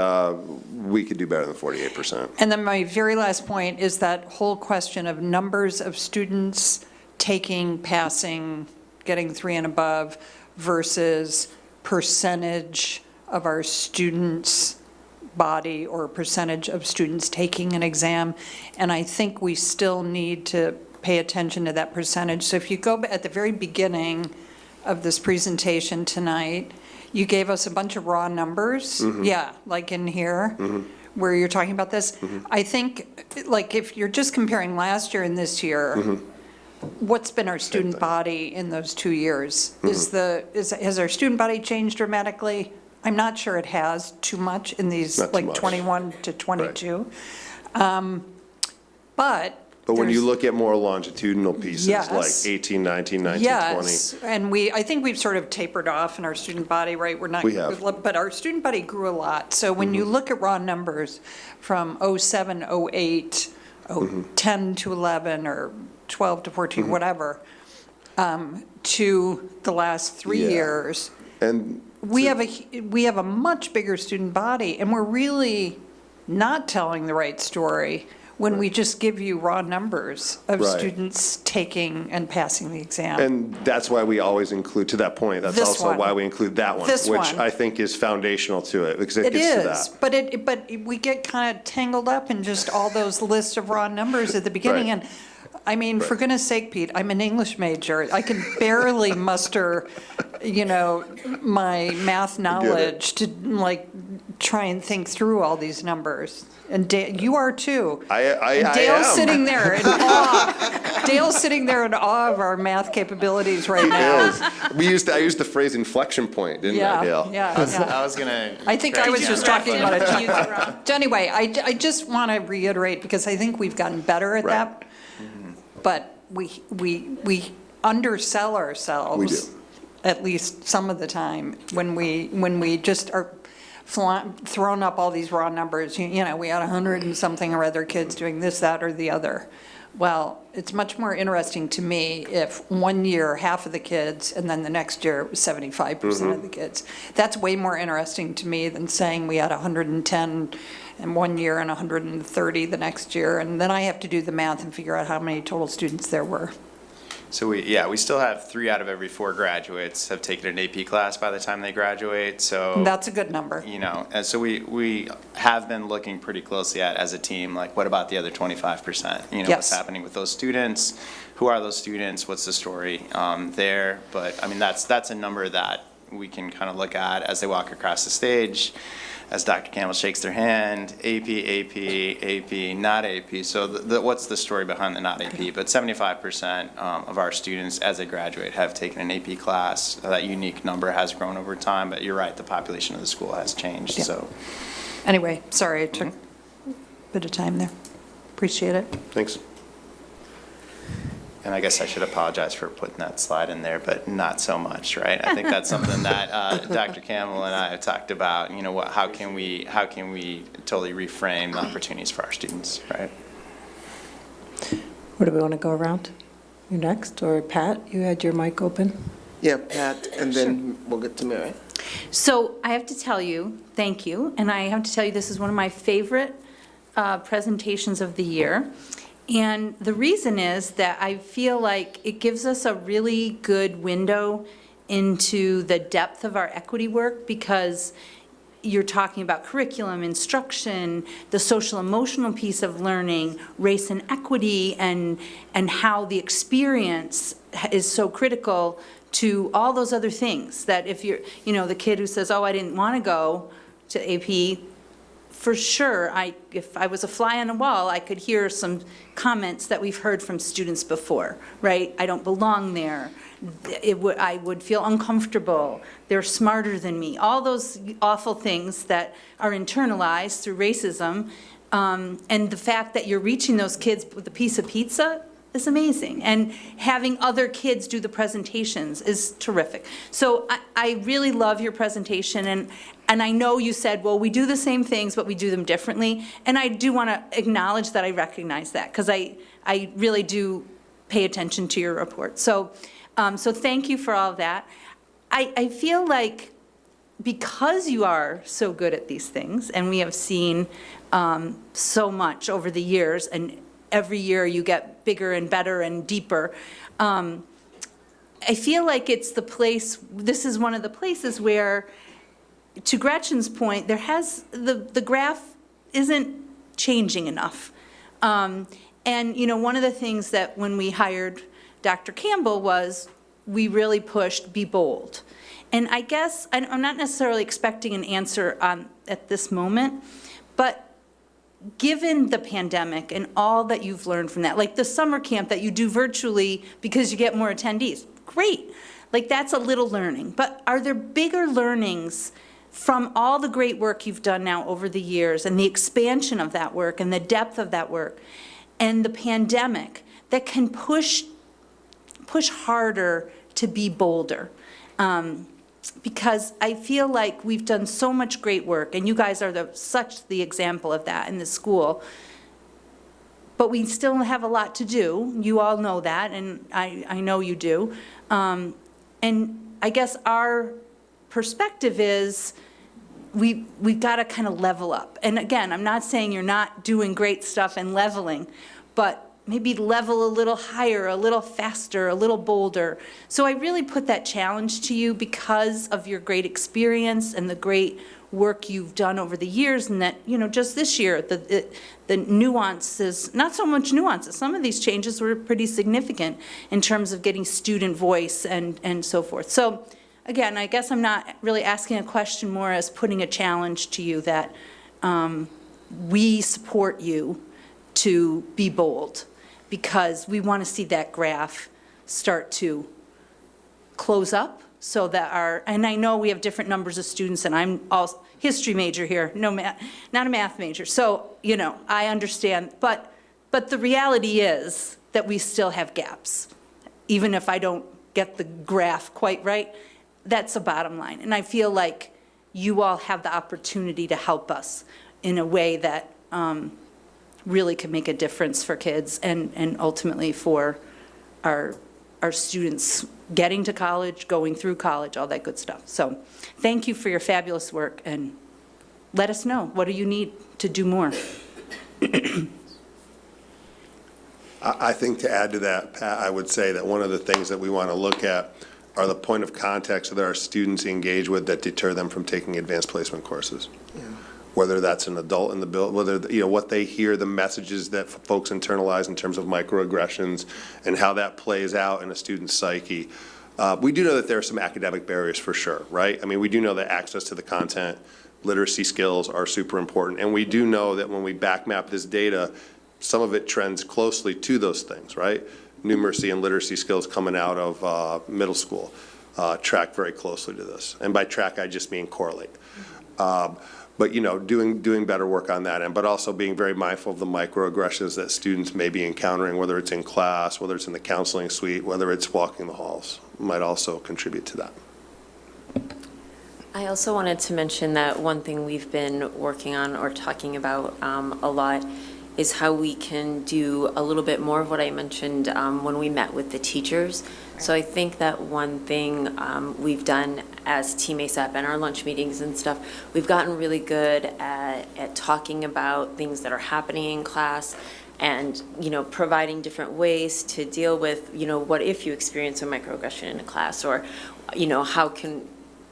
we could do better than 48%. And then my very last point is that whole question of numbers of students taking, passing, getting 3 and above versus percentage of our students' body or percentage of students taking an exam. And I think we still need to pay attention to that percentage. So if you go at the very beginning of this presentation tonight, you gave us a bunch of raw numbers. Yeah, like in here, where you're talking about this. I think, like, if you're just comparing last year and this year, what's been our student body in those 2 years? Has our student body changed dramatically? I'm not sure it has too much in these, Not too like, much. 21 to 22. But when you there's- look at more longitudinal pieces, Yes. like 18, 19, 19, 20. Yes, and I think we've sort of tapered off in our student body, right? We're not. We have. But our student body grew a lot. So when you look at raw numbers from '07, '08, 10 to 11, or 12 to 14, whatever, to the last 3 Yeah. years, And we have a much bigger student body, and we're really not telling the right story when we just give you raw numbers of Right. students taking and passing the exam. And that's why we always include, to that point, that's This also one. why we include that one. This Which one. I think is foundational to it, because it It gets to is, that. but we get kind of tangled up in just all those lists of raw numbers at the beginning. Right. And, I mean, for goodness sake, Pete, I'm an English major. I can barely muster, my math knowledge to, like, try and think through all these numbers. And you are too. I And Dale's am. sitting there in awe. Dale's sitting there in awe of our math capabilities right now. Yes. I used the phrase inflection point, didn't I, Dale? Yeah. I was gonna. I think I was correct just you on talking that. about it. So anyway, I just want to reiterate, because I think we've gotten better at Right. that. But we undersell ourselves. We do. At least some of the time, when we just are throwing up all these raw numbers. You know, we had 100 and something or other kids doing this, that, or the other. Well, it's much more interesting to me if one year, half of the kids, and then the next year, it was 75% of the kids. That's way more interesting to me than saying we had 110 in one year and 130 the next year, and then I have to do the math and figure out how many total students there were. So we still have 3 out of every 4 graduates have taken an AP class by the time they graduate, so. That's a good number. You know, and so we have been looking pretty closely at, as a team, like, what about the other 25%? You know, what's Yes. happening with those students? Who are those students? What's the story there? But, I mean, that's a number that we can kind of look at as they walk across the stage, as Dr. Campbell shakes their hand, AP, not AP. So what's the story behind the not AP? But 75% of our students, as they graduate, have taken an AP class. That unique number has grown over time, but you're right, the population of the school has changed, Yeah. so. Anyway, sorry, I took a bit of time there. Appreciate it. Thanks. And I guess I should apologize for putting that slide in there, but not so much, right? I think that's something that Dr. Campbell and I have talked about, you know, how can we totally reframe the opportunities for our students, right? Where do we want to go around? You next, or Pat, you had your mic open? Yeah, Pat, and then we'll get to Mary. So I have to tell you, thank you, and I have to tell you, this is one of my favorite presentations of the year. And the reason is that I feel like it gives us a really good window into the depth of our equity work, because you're talking about curriculum, instruction, the social emotional piece of learning, race and equity, and how the experience is so critical to all those other things. That if you're, you know, the kid who says, oh, I didn't want to go to AP, for sure, if I was a fly on the wall, I could hear some comments that we've heard from students before, right? I don't belong there. I would feel uncomfortable. They're smarter than me. All those awful things that are internalized through racism, and the fact that you're reaching those kids with a piece of pizza is amazing. And having other kids do the presentations is terrific. So I really love your presentation, and I know you said, well, we do the same things, but we do them differently. And I do want to acknowledge that I recognize that, because I really do pay attention to your report. So thank you for all of that. I feel like because you are so good at these things, and we have seen so much over the years, and every year you get bigger and better and deeper, I feel like it's the place, this is one of the places where, to Gretchen's point, the graph isn't changing enough. And, you know, one of the things that when we hired Dr. Campbell was we really pushed be bold. And I guess, I'm not necessarily expecting an answer at this moment, but given the pandemic and all that you've learned from that, like the summer camp that you do virtually because you get more attendees, great. Like, that's a little learning. But are there bigger learnings from all the great work you've done now over the years, and the expansion of that work and the depth of that work, and the pandemic, that can push harder to be bolder? Because I feel like we've done so much great work, and you guys are such the example of that in the school, but we still have a lot to do. You all know that, and I know you do. And I guess our perspective is we've got to kind of level up. And again, I'm not saying you're not doing great stuff and leveling, but maybe level a little higher, a little faster, a little bolder. So I really put that challenge to you because of your great experience and the great work you've done over the years, and that, you know, just this year, the nuances, not so much nuances, some of these changes were pretty significant in terms of getting student voice and so forth. So again, I guess I'm not really asking a question, more as putting a challenge to you that we support you to be bold, because we want to see that graph start to close up so that and I know we have different numbers of students, and I'm also history major here, no math, not a math major. So, I understand, but the reality is that we still have gaps. Even if I don't get the graph quite right, that's a bottom line. And I feel like you all have the opportunity to help us in a way that really can make a difference for kids and ultimately for our students getting to college, going through college, all that good stuff. So thank you for your fabulous work, and let us know, what do you need to do more? I think to add to that, Pat, I would say that one of the things that we want to look at are the point of context that our students engage with that deter them from taking advanced placement courses. Whether that's an adult in the build, whether, what they hear, the messages that folks internalize in terms of microaggressions and how that plays out in a student's psyche. We do know that there are some academic barriers for sure, right? I mean, we do know that access to the content, literacy skills are super important. And we do know that when we back map this data, some of it trends closely to those things, right? Numeracy and literacy skills coming out of middle school track very closely to this. And by track, I just mean correlate. But, doing better work on that end, but also being very mindful of the microaggressions that students may be encountering, whether it's in class, whether it's in the counseling suite, whether it's walking the halls, might also contribute to that. I also wanted to mention that one thing we've been working on or talking about a lot is how we can do a little bit more of what I mentioned when we met with the teachers. So I think that one thing we've done as Team ASAP and our lunch meetings and stuff, we've gotten really good at talking about things that are happening in class and, providing different ways to deal with, what if you experience a microaggression in a class, or,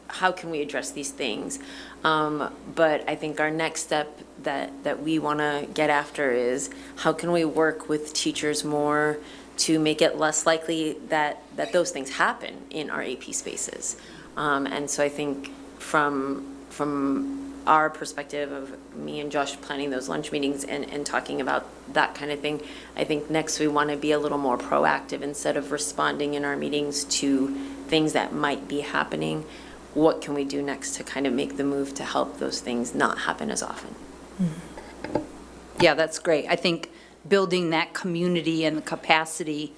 how can we address these things? But I think our next step that we want to get after is how can we work with teachers more to make it less likely that those things happen in our AP spaces. And so I think from our perspective of me and Josh planning those lunch meetings and talking about that kind of thing, I think next we want to be a little more proactive instead of responding in our meetings to things that might be happening. What can we do next to kind of make the move to help those things not happen as often? Yeah, that's great. I think building that community and the capacity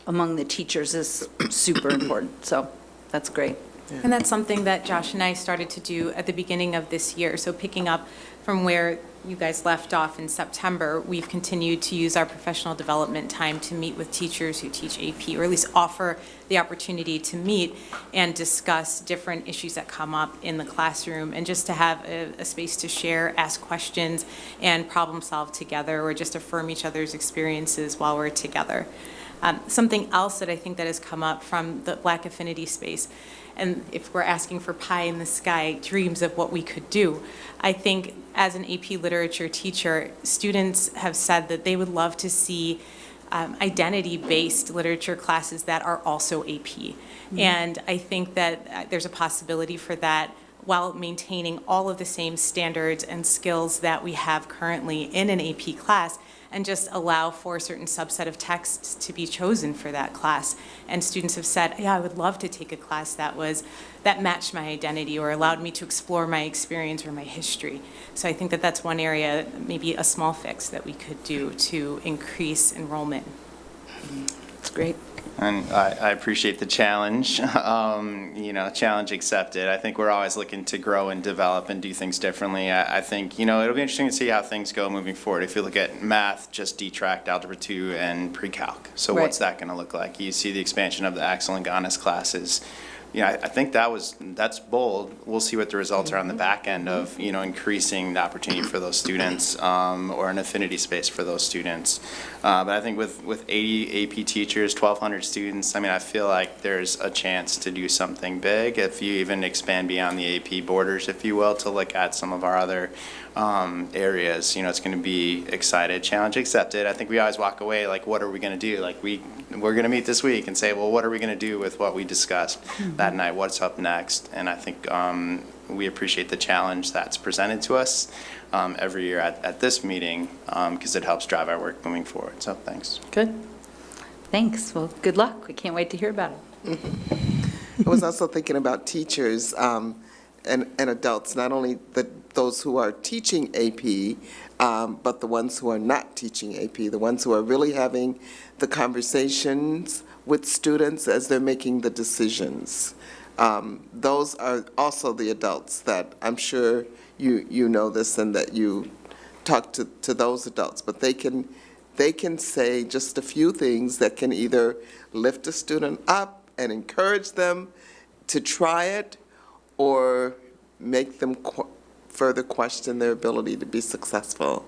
among the teachers is super important. So that's great. And that's something that Josh and I started to do at the beginning of this year. So picking up from where you guys left off in September, we've continued to use our professional development time to meet with teachers who teach AP, or at least offer the opportunity to meet and discuss different issues that come up in the classroom, and just to have a space to share, ask questions, and problem solve together, or just affirm each other's experiences while we're together. Something else that I think that has come up from the Black Affinity space, and if we're asking for pie in the sky dreams of what we could do, I think as an AP literature teacher, students have said that they would love to see identity-based literature classes that are also AP. Mm-hmm. And I think that there's a possibility for that while maintaining all of the same standards and skills that we have currently in an AP class, and just allow for a certain subset of texts to be chosen for that class. And students have said, yeah, I would love to take a class that matched my identity or allowed me to explore my experience or my history. So I think that that's one area, maybe a small fix that we could do to increase enrollment. That's great. And I appreciate the challenge, challenge accepted. I think we're always looking to grow and develop and do things differently. I think, it'll be interesting to see how things go moving forward. If you look at math, just detract Algebra 2 and pre-calc. So Right. What's that going to look like? You see the expansion of the Axel and Ganas classes. I think that's bold. We'll see what the results are on the back end of, increasing the opportunity for those students or an affinity space for those students. But I think with 80 AP teachers, 1,200 students, I feel like there's a chance to do something big if you even expand beyond the AP borders, if you will, to look at some of our other areas. You know, it's going to be excited, challenge accepted. I think we always walk away like, what are we going to do? Like we're going to meet this week and say, well, what are we going to do with what we discussed that night? What's up next? And I think we appreciate the challenge that's presented to us every year at this meeting because it helps drive our work moving forward. So thanks. Good. Thanks. Well, good luck. We can't wait to hear about it. I was also thinking about teachers and adults, not only those who are teaching AP, but the ones who are not teaching AP, the ones who are really having the conversations with students as they're making the decisions. Those are also the adults that I'm sure you know this and that you talk to those adults, but they can say just a few things that can either lift a student up and encourage them to try it or make them further question their ability to be successful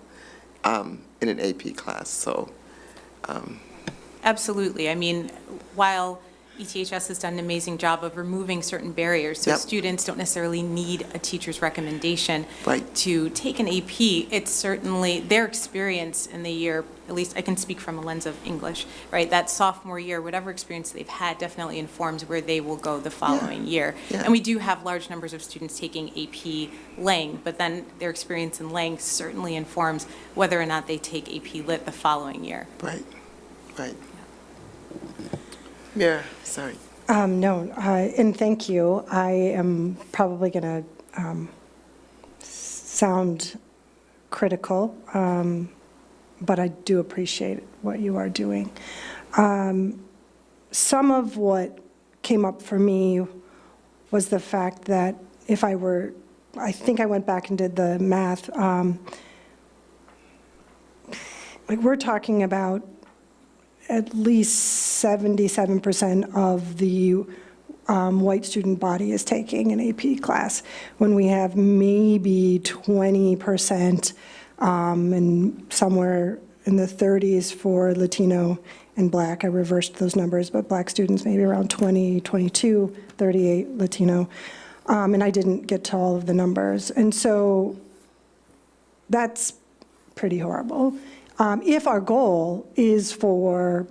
in an AP class. So, Absolutely. I mean, while ETHS has done an amazing job of removing certain barriers, so Yep. students don't necessarily need a teacher's recommendation Right. to take an AP. It's certainly their experience in the year, at least I can speak from a lens of English, right? That sophomore year, whatever experience they've had definitely informs where they will go the following year. Yeah. And we do have large numbers of students taking AP Lang, but then their experience in Lang certainly informs whether or not they take AP Lit the following year. right, right. Yeah, sorry. No, and thank you. I am probably going to sound critical, but I do appreciate what you are doing. Some of what came up for me was the fact that if I think I went back and did the math, like we're talking about at least 77% of the white student body is taking an AP class, when we have maybe 20% and somewhere in the 30s for Latino and Black. I reversed those numbers, but Black students maybe around 20, 22, 38 Latino. And I didn't get to all of the numbers. And so that's pretty horrible. If our goal is for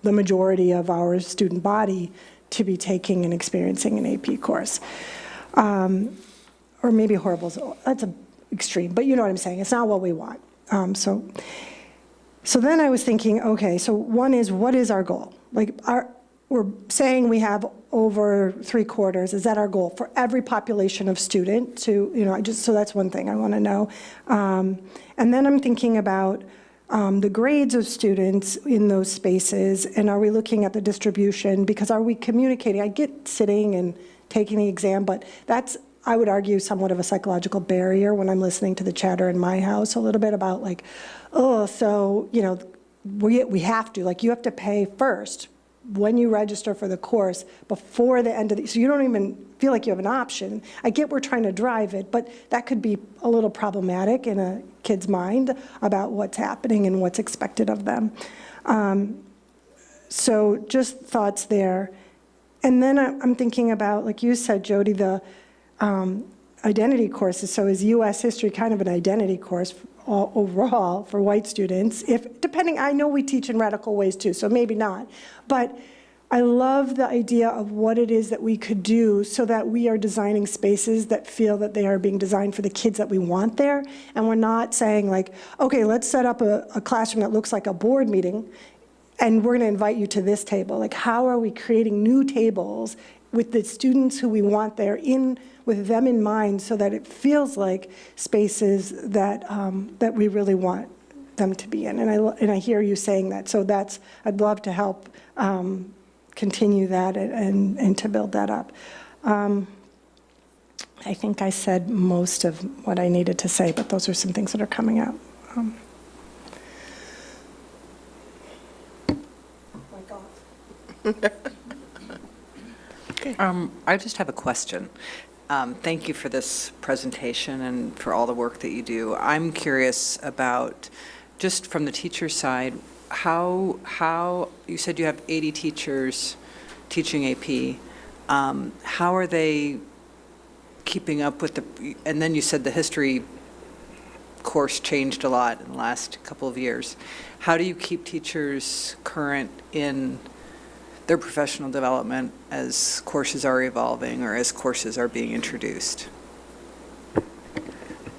the majority of our student body to be taking and experiencing an AP course. Or maybe horrible, that's an extreme, but you know what I'm saying, it's not what we want. So then I was thinking, okay, so one is, what is our goal? Like, we're saying we have over 3/4, is that our goal for every population of student to, so that's one thing I want to know. And then I'm thinking about the grades of students in those spaces, and are we looking at the distribution? Because are we communicating? I get sitting and taking the exam, but that's, I would argue, somewhat of a psychological barrier when I'm listening to the chatter in my house a little bit about like, oh, so, we have to, like, you have to pay first when you register for the course before the end of the, so you don't even feel like you have an option. I get we're trying to drive it, but that could be a little problematic in a kid's mind about what's happening and what's expected of them. So just thoughts there. And then I'm thinking about, like you said, Jody, the identity courses. So is U.S. history kind of an identity course overall for white students? Depending, I know we teach in radical ways too, so maybe not. But I love the idea of what it is that we could do so that we are designing spaces that feel that they are being designed for the kids that we want there. And we're not saying like, okay, let's set up a classroom that looks like a board meeting and we're going to invite you to this table. Like, how are we creating new tables with the students who we want there with them in mind so that it feels like spaces that, that we really want them to be in. And I hear you saying that. So I'd love to help continue that and to build that up. I think I said most of what I needed to say, but those are some things that are coming up. I just have a question. Thank you for this presentation and for all the work that you do. I'm curious about, just from the teacher side, how you said you have 80 teachers teaching AP. How are they keeping up with and then you said the history course changed a lot in the last couple of years. How do you keep teachers current in their professional development as courses are evolving or as courses are being introduced?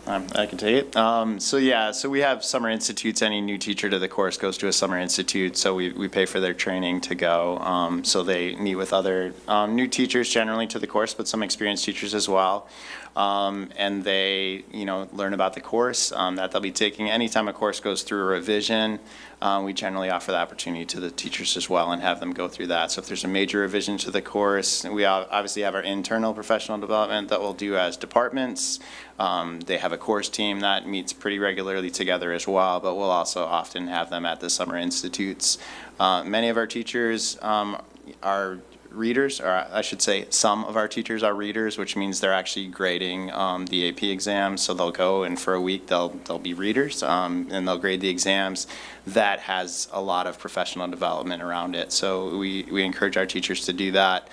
I can take it. So we have summer institutes. Any new teacher to the course goes to a summer institute, so we pay for their training to go. So they meet with other new teachers generally to the course, but some experienced teachers as well. And they, learn about the course that they'll be taking. Anytime a course goes through a revision, we generally offer the opportunity to the teachers as well and have them go through that. So if there's a major revision to the course, we obviously have our internal professional development that we'll do as departments. They have a course team that meets pretty regularly together as well, but we'll also often have them at the summer institutes. Many of our teachers are readers, or I should say some of our teachers are readers, which means they're actually grading the AP exams. So they'll go and for a week they'll be readers and they'll grade the exams. That has a lot of professional development around it. So we encourage our teachers to do that.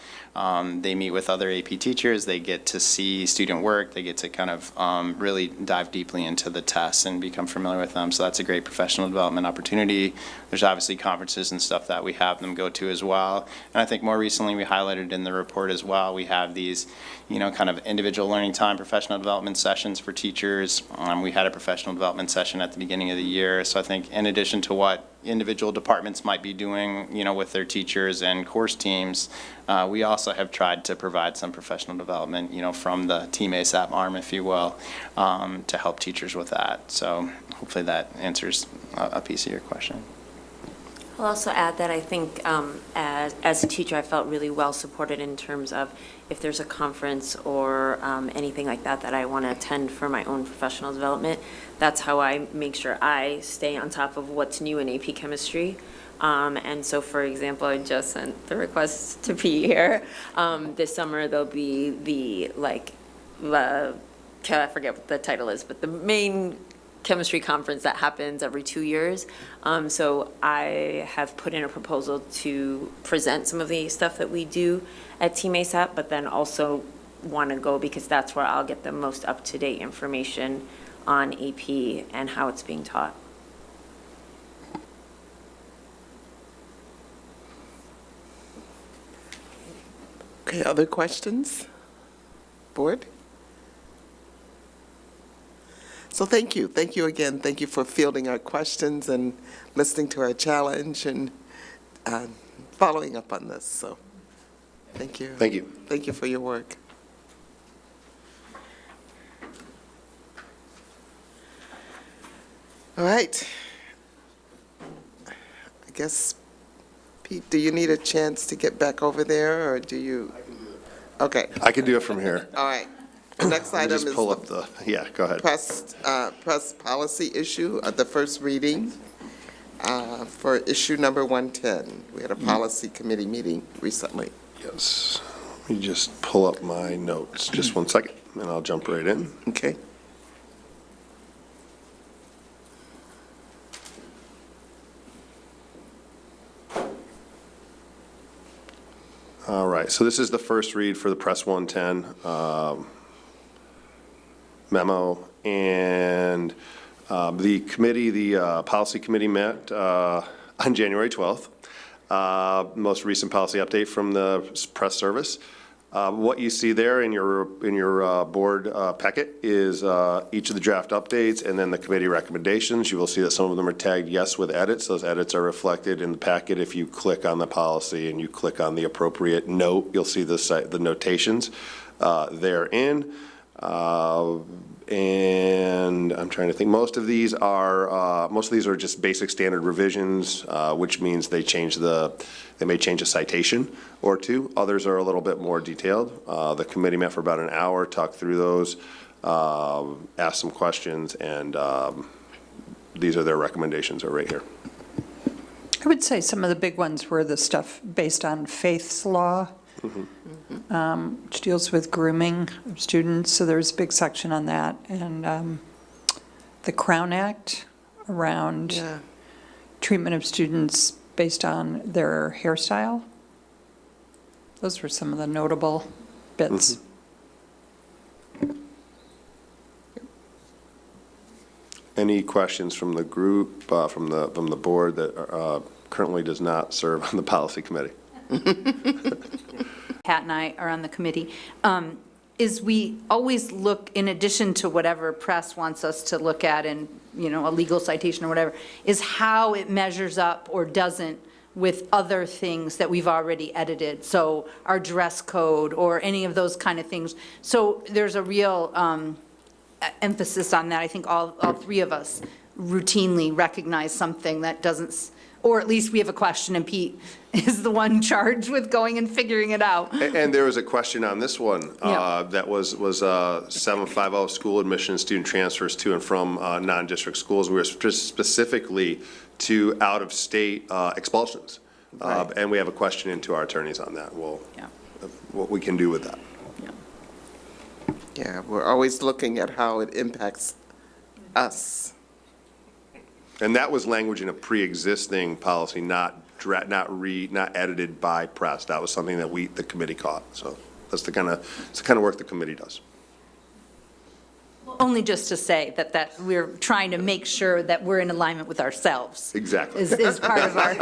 They meet with other AP teachers, they get to see student work, they get to kind of really dive deeply into the tests and become familiar with them. So that's a great professional development opportunity. There's obviously conferences and stuff that we have them go to as well. And I think more recently we highlighted in the report as well, we have these, kind of individual learning time, professional development sessions for teachers. We had a professional development session at the beginning of the year. So I think in addition to what individual departments might be doing, with their teachers and course teams, we also have tried to provide some professional development, from the Team ASAP arm, if you will, to help teachers with that. So hopefully that answers a piece of your question. I'll also add that I think as a teacher, I felt really well supported in terms of if there's a conference or anything like that that I want to attend for my own professional development. That's how I make sure I stay on top of what's new in AP Chemistry. And so, for example, I just sent the request to be here. This summer, there'll be I forget what the title is, but the main chemistry conference that happens every 2 years. So I have put in a proposal to present some of the stuff that we do at Team ASAP, but then also want to go because that's where I'll get the most up-to-date information on AP and how it's being taught. Okay, other questions? Board? So thank you. Thank you again. Thank you for fielding our questions and listening to our challenge and following up on this. So thank you. Thank you. Thank you for your work. All right. I guess, Pete, do you need a chance to get back over there, or do you? I can do it. Okay. I can do it from here. All right. The next Let me item just is pull the up the, go ahead. press policy issue, the first reading for issue number 110. We had a policy committee meeting recently. Yes. Let me just pull up my notes. Just one second, and I'll jump right in. Okay. All right, so this is the first read for the Press 110 memo, and the committee, the policy committee met on January 12th. Most recent policy update from the press service. What you see there in your board packet is each of the draft updates and then the committee recommendations. You will see that some of them are tagged yes with edits. Those edits are reflected in the packet. If you click on the policy and you click on the appropriate note, you'll see the notations therein. And I'm trying to think. Most of these are just basic standard revisions, which means they may change a citation or two. Others are a little bit more detailed. The committee met for about an hour, talked through those, asked some questions, and these are their recommendations are right here. I would say some of the big ones were the stuff based on Faith's Law, which deals with grooming of students. So there's a big section on that. And the Crown Act around treatment of students based on their hairstyle. Those were some of the notable bits. Any questions from the group, from the board that currently does not serve on the policy committee? Pat and I are on the committee, is we always look, in addition to whatever press wants us to look at in, a legal citation or whatever, is how it measures up or doesn't with other things that we've already edited. So our dress code or any of those kind of things. So there's a real emphasis on that. I think all three of us routinely recognize something that doesn't, or at least we have a question, and Pete is the one charged with going and figuring it out. And there was a question on this one Yeah. that was 750 school admissions, student transfers to and from non-district schools. We were specifically to out-of-state expulsions. Right. And we have a question into our attorneys on that. Yeah. What we can do with that. Yeah, we're always looking at how it impacts us. And that was language in a pre-existing policy, not edited by press. That was something that the committee caught. So that's the kind of work the committee does. Only just to say that we're trying to make sure that we're in alignment with ourselves. Exactly. Is part of our,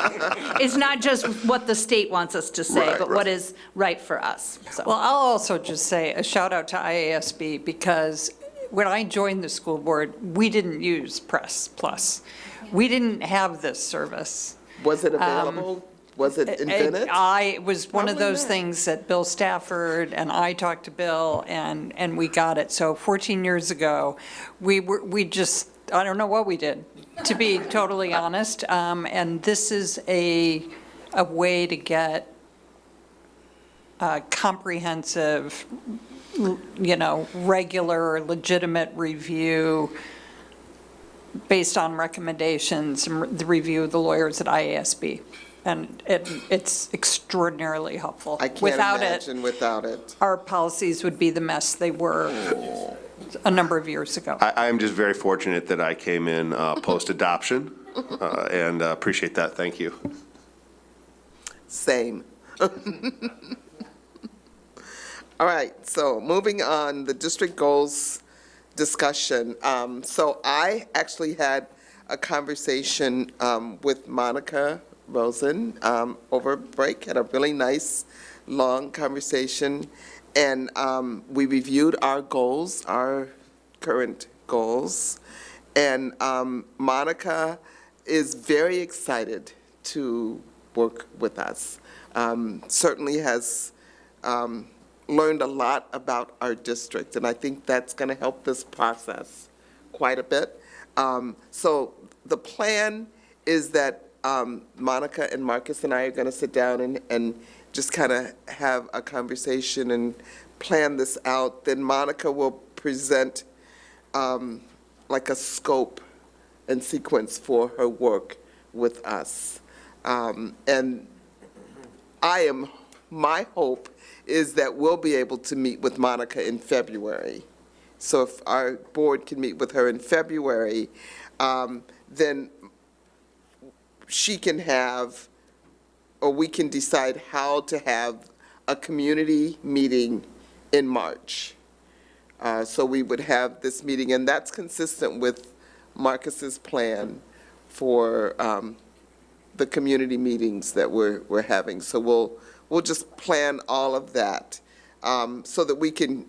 it's not just what the state wants us to say, Right, but right. what is right for us. So. Well, I'll also just say a shout out to IASB, because when I joined the school board, we didn't use Press Plus. We didn't have this service. Was it available? Was it invented? It was one of Probably those not. things that Bill Stafford and I talked to Bill, and we got it. So 14 years ago, we just, I don't know what we did, to be totally honest. And this is a way to get comprehensive, regular, legitimate review based on recommendations and the review of the lawyers at IASB. And it's extraordinarily helpful. I can't Without imagine without it. our policies would be the mess they were a number of years ago. I am just very fortunate that I came in post-adoption and appreciate that. Thank you. Same. All right, so moving on, the district goals discussion. So I actually had a conversation with Monica Rosen over break, had a really nice, long conversation. And we reviewed our goals, our current goals. And Monica is very excited to work with us. Certainly has learned a lot about our district, and I think that's going to help this process quite a bit. So the plan is that Monica and Marcus and I are going to sit down and just kind of have a conversation and plan this out. Then Monica will present like a scope and sequence for her work with us. And my hope is that we'll be able to meet with Monica in February. So if our board can meet with her in February, then she can have, or we can decide how to have a community meeting in March. So we would have this meeting, and that's consistent with Marcus's plan for the community meetings that we're having. So we'll just plan all of that so that we can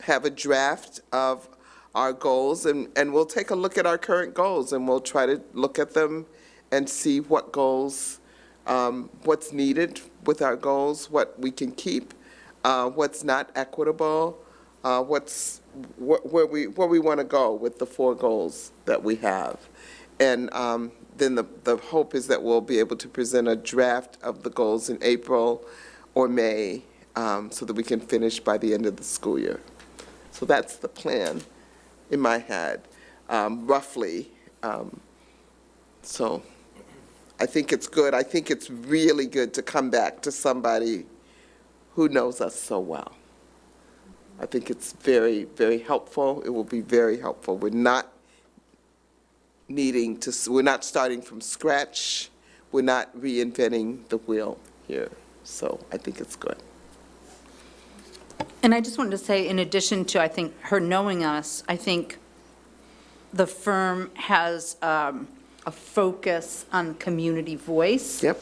have a draft of our goals, and we'll take a look at our current goals, and we'll try to look at them and see what goals, what's needed with our goals, what we can keep, what's not equitable, where we want to go with the 4 goals that we have. And then the hope is that we'll be able to present a draft of the goals in April or May so that we can finish by the end of the school year. So that's the plan in my head, roughly. So I think it's good. I think it's really good to come back to somebody who knows us so well. I think it's very, very helpful. It will be very helpful. We're not starting from scratch. We're not reinventing the wheel here. So I think it's good. And I just wanted to say, in addition to, I think, her knowing us, I think the firm has a focus on community voice. Yep.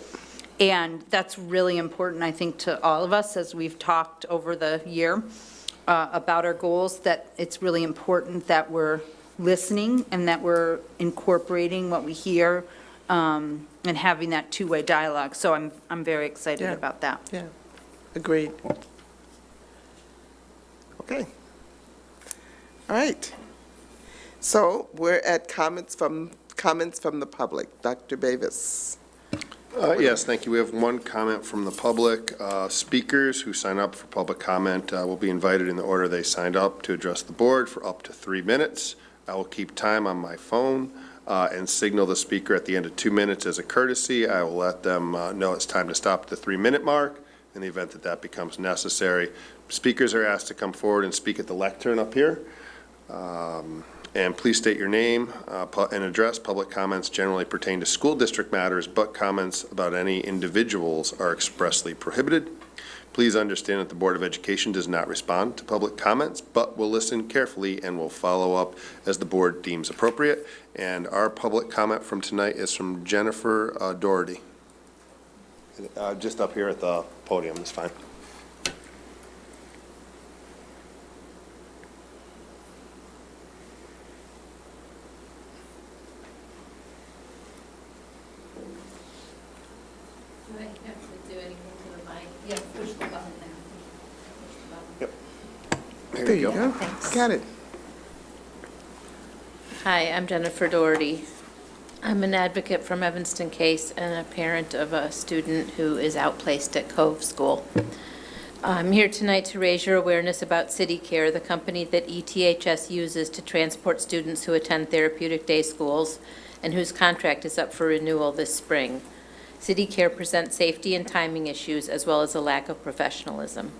And that's really important, I think, to all of us as we've talked over the year about our goals, that it's really important that we're listening and that we're incorporating what we hear and having that two-way dialogue. So I'm very excited Yeah. about that. Yeah, agreed. Okay. All right. So we're at comments from the public. Dr. Davis. Yes, thank you. We have one comment from the public. Speakers who sign up for public comment will be invited in the order they signed up to address the board for up to 3 minutes. I will keep time on my phone and signal the speaker at the end of 2 minutes as a courtesy. I will let them know it's time to stop at the 3-minute mark in the event that that becomes necessary. Speakers are asked to come forward and speak at the lectern up here. And please state your name and address. Public comments generally pertain to school district matters, but comments about any individuals are expressly prohibited. Please understand that the Board of Education does not respond to public comments, but will listen carefully and will follow up as the board deems appropriate. And our public comment from tonight is from Jennifer Doherty. Just up here at the podium is fine. Do I have to do anything to the mic? Yes, push the button there. There you go. Thanks. Got it. Hi, I'm Jennifer Doherty. I'm an advocate from Evanston Case and a parent of a student who is outplaced at Cove School. I'm here tonight to raise your awareness about CityCare, the company that ETHS uses to transport students who attend therapeutic day schools and whose contract is up for renewal this spring. CityCare presents safety and timing issues as well as a lack of professionalism.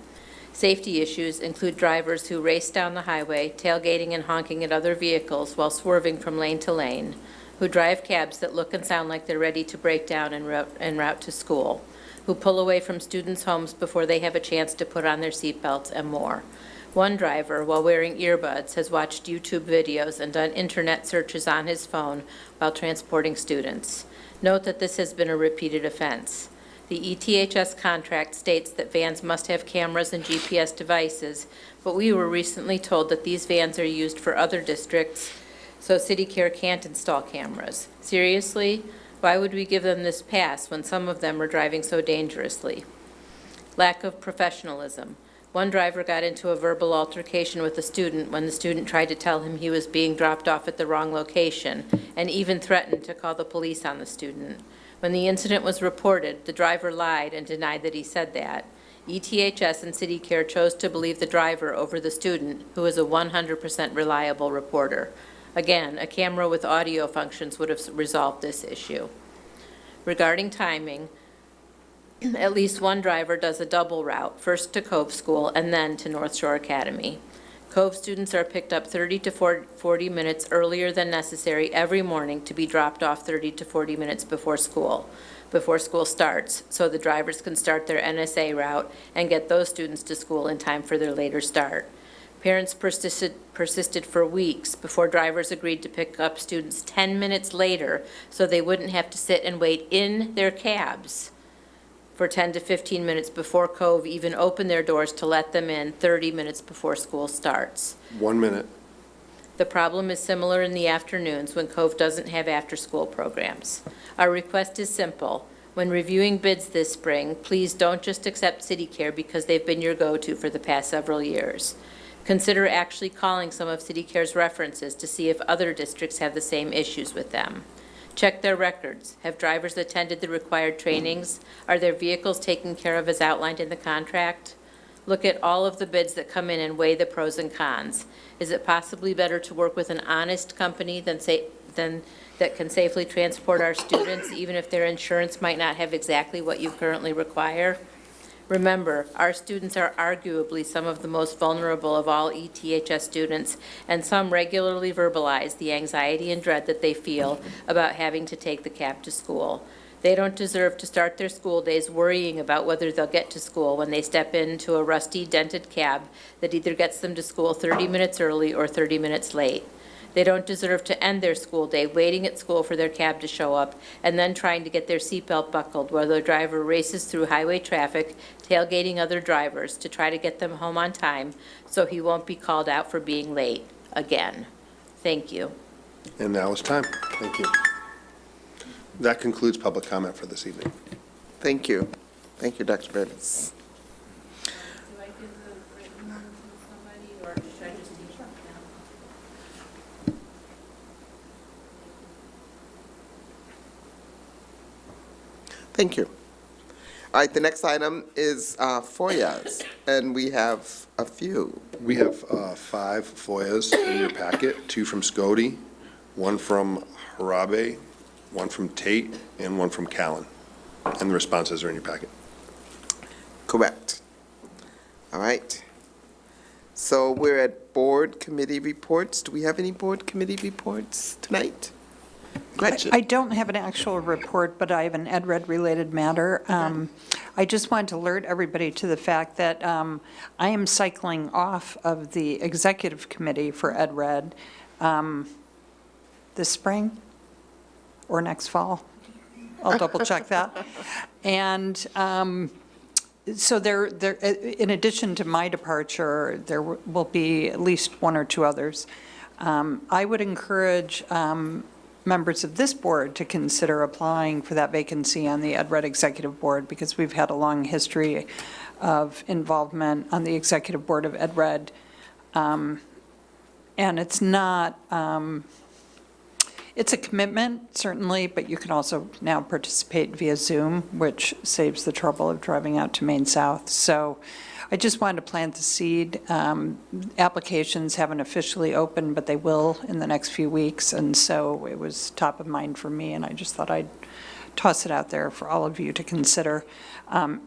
Safety issues include drivers who race down the highway, tailgating and honking at other vehicles while swerving from lane to lane, who drive cabs that look and sound like they're ready to break down en route to school, who pull away from students' homes before they have a chance to put on their seatbelts, and more. One driver, while wearing earbuds, has watched YouTube videos and done internet searches on his phone while transporting students. Note that this has been a repeated offense. The ETHS contract states that vans must have cameras and GPS devices, but we were recently told that these vans are used for other districts, so CityCare can't install cameras. Seriously? Why would we give them this pass when some of them are driving so dangerously? Lack of professionalism. One driver got into a verbal altercation with a student when the student tried to tell him he was being dropped off at the wrong location and even threatened to call the police on the student. When the incident was reported, the driver lied and denied that he said that. ETHS and CityCare chose to believe the driver over the student, who is a 100% reliable reporter. Again, a camera with audio functions would have resolved this issue. Regarding timing, at least one driver does a double route, first to Cove School and then to North Shore Academy. Cove students are picked up 30 to 40 minutes earlier than necessary every morning to be dropped off 30 to 40 minutes before school starts, so the drivers can start their NSA route and get those students to school in time for their later start. Parents persisted for weeks before drivers agreed to pick up students 10 minutes later so they wouldn't have to sit and wait in their cabs for 10 to 15 minutes before Cove even opened their doors to let them in 30 minutes before school starts. 1 minute. The problem is similar in the afternoons when Cove doesn't have after-school programs. Our request is simple. When reviewing bids this spring, please don't just accept CityCare because they've been your go-to for the past several years. Consider actually calling some of CityCare's references to see if other districts have the same issues with them. Check their records. Have drivers attended the required trainings? Are their vehicles taken care of as outlined in the contract? Look at all of the bids that come in and weigh the pros and cons. Is it possibly better to work with an honest company that can safely transport our students, even if their insurance might not have exactly what you currently require? Remember, our students are arguably some of the most vulnerable of all ETHS students, and some regularly verbalize the anxiety and dread that they feel about having to take the cab to school. They don't deserve to start their school days worrying about whether they'll get to school when they step into a rusty, dented cab that either gets them to school 30 minutes early or 30 minutes late. They don't deserve to end their school day waiting at school for their cab to show up and then trying to get their seatbelt buckled while their driver races through highway traffic, tailgating other drivers to try to get them home on time so he won't be called out for being late again. Thank you. And now it's time. Thank you. That concludes public comment for this evening. Thank you. Thank you, Dr. Davis. Do I give the written one to somebody, or should I just teach them now? Thank you. All right, the next item is FOIAs, and we have a few. We have 5 FOIAs in your packet, 2 from Scody, 1 from Harabe, 1 from Tate, and 1 from Callan. And the responses are in your packet. Correct. All right. So we're at board committee reports. Do we have any board committee reports tonight? Gretchen? I don't have an actual report, but I have an EdRed-related matter. I just wanted to alert everybody to the fact that I am cycling off of the executive committee for EdRed this spring or next fall. I'll double-check that. And so there, in addition to my departure, there will be at least 1 or 2 others. I would encourage members of this board to consider applying for that vacancy on the EdRed Executive Board, because we've had a long history of involvement on the Executive Board of EdRed. And it's not, it's a commitment, certainly, but you can also now participate via Zoom, which saves the trouble of driving out to Maine South. So I just wanted to plant the seed. Applications haven't officially opened, but they will in the next few weeks, and so it was top of mind for me, and I just thought I'd toss it out there for all of you to consider.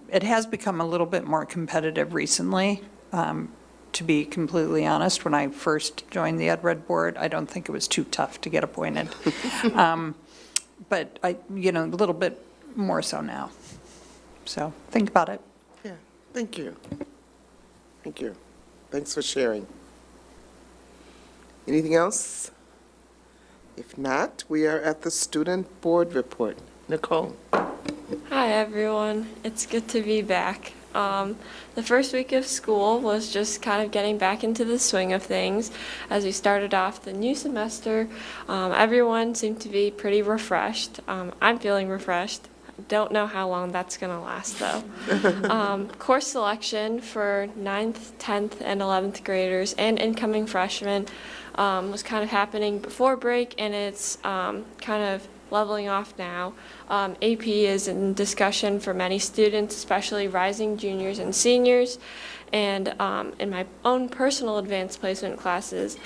It has become a little bit more competitive recently, to be completely honest. When I first joined the EdRed board, I don't think it was too tough to get appointed. But a little bit more so now. So think about it. Yeah, thank you. Thank you. Thanks for sharing. Anything else? If not, we are at the student board report. Nicole? Hi, everyone. It's good to be back. The first week of school was just kind of getting back into the swing of things. As we started off the new semester, everyone seemed to be pretty refreshed. I'm feeling refreshed. Don't know how long that's going to last, though. Course selection for 9th, 10th, and 11th graders and incoming freshmen was kind of happening before break, and it's kind of leveling off now. AP is in discussion for many students, especially rising juniors and seniors. And in my own personal advanced placement classes,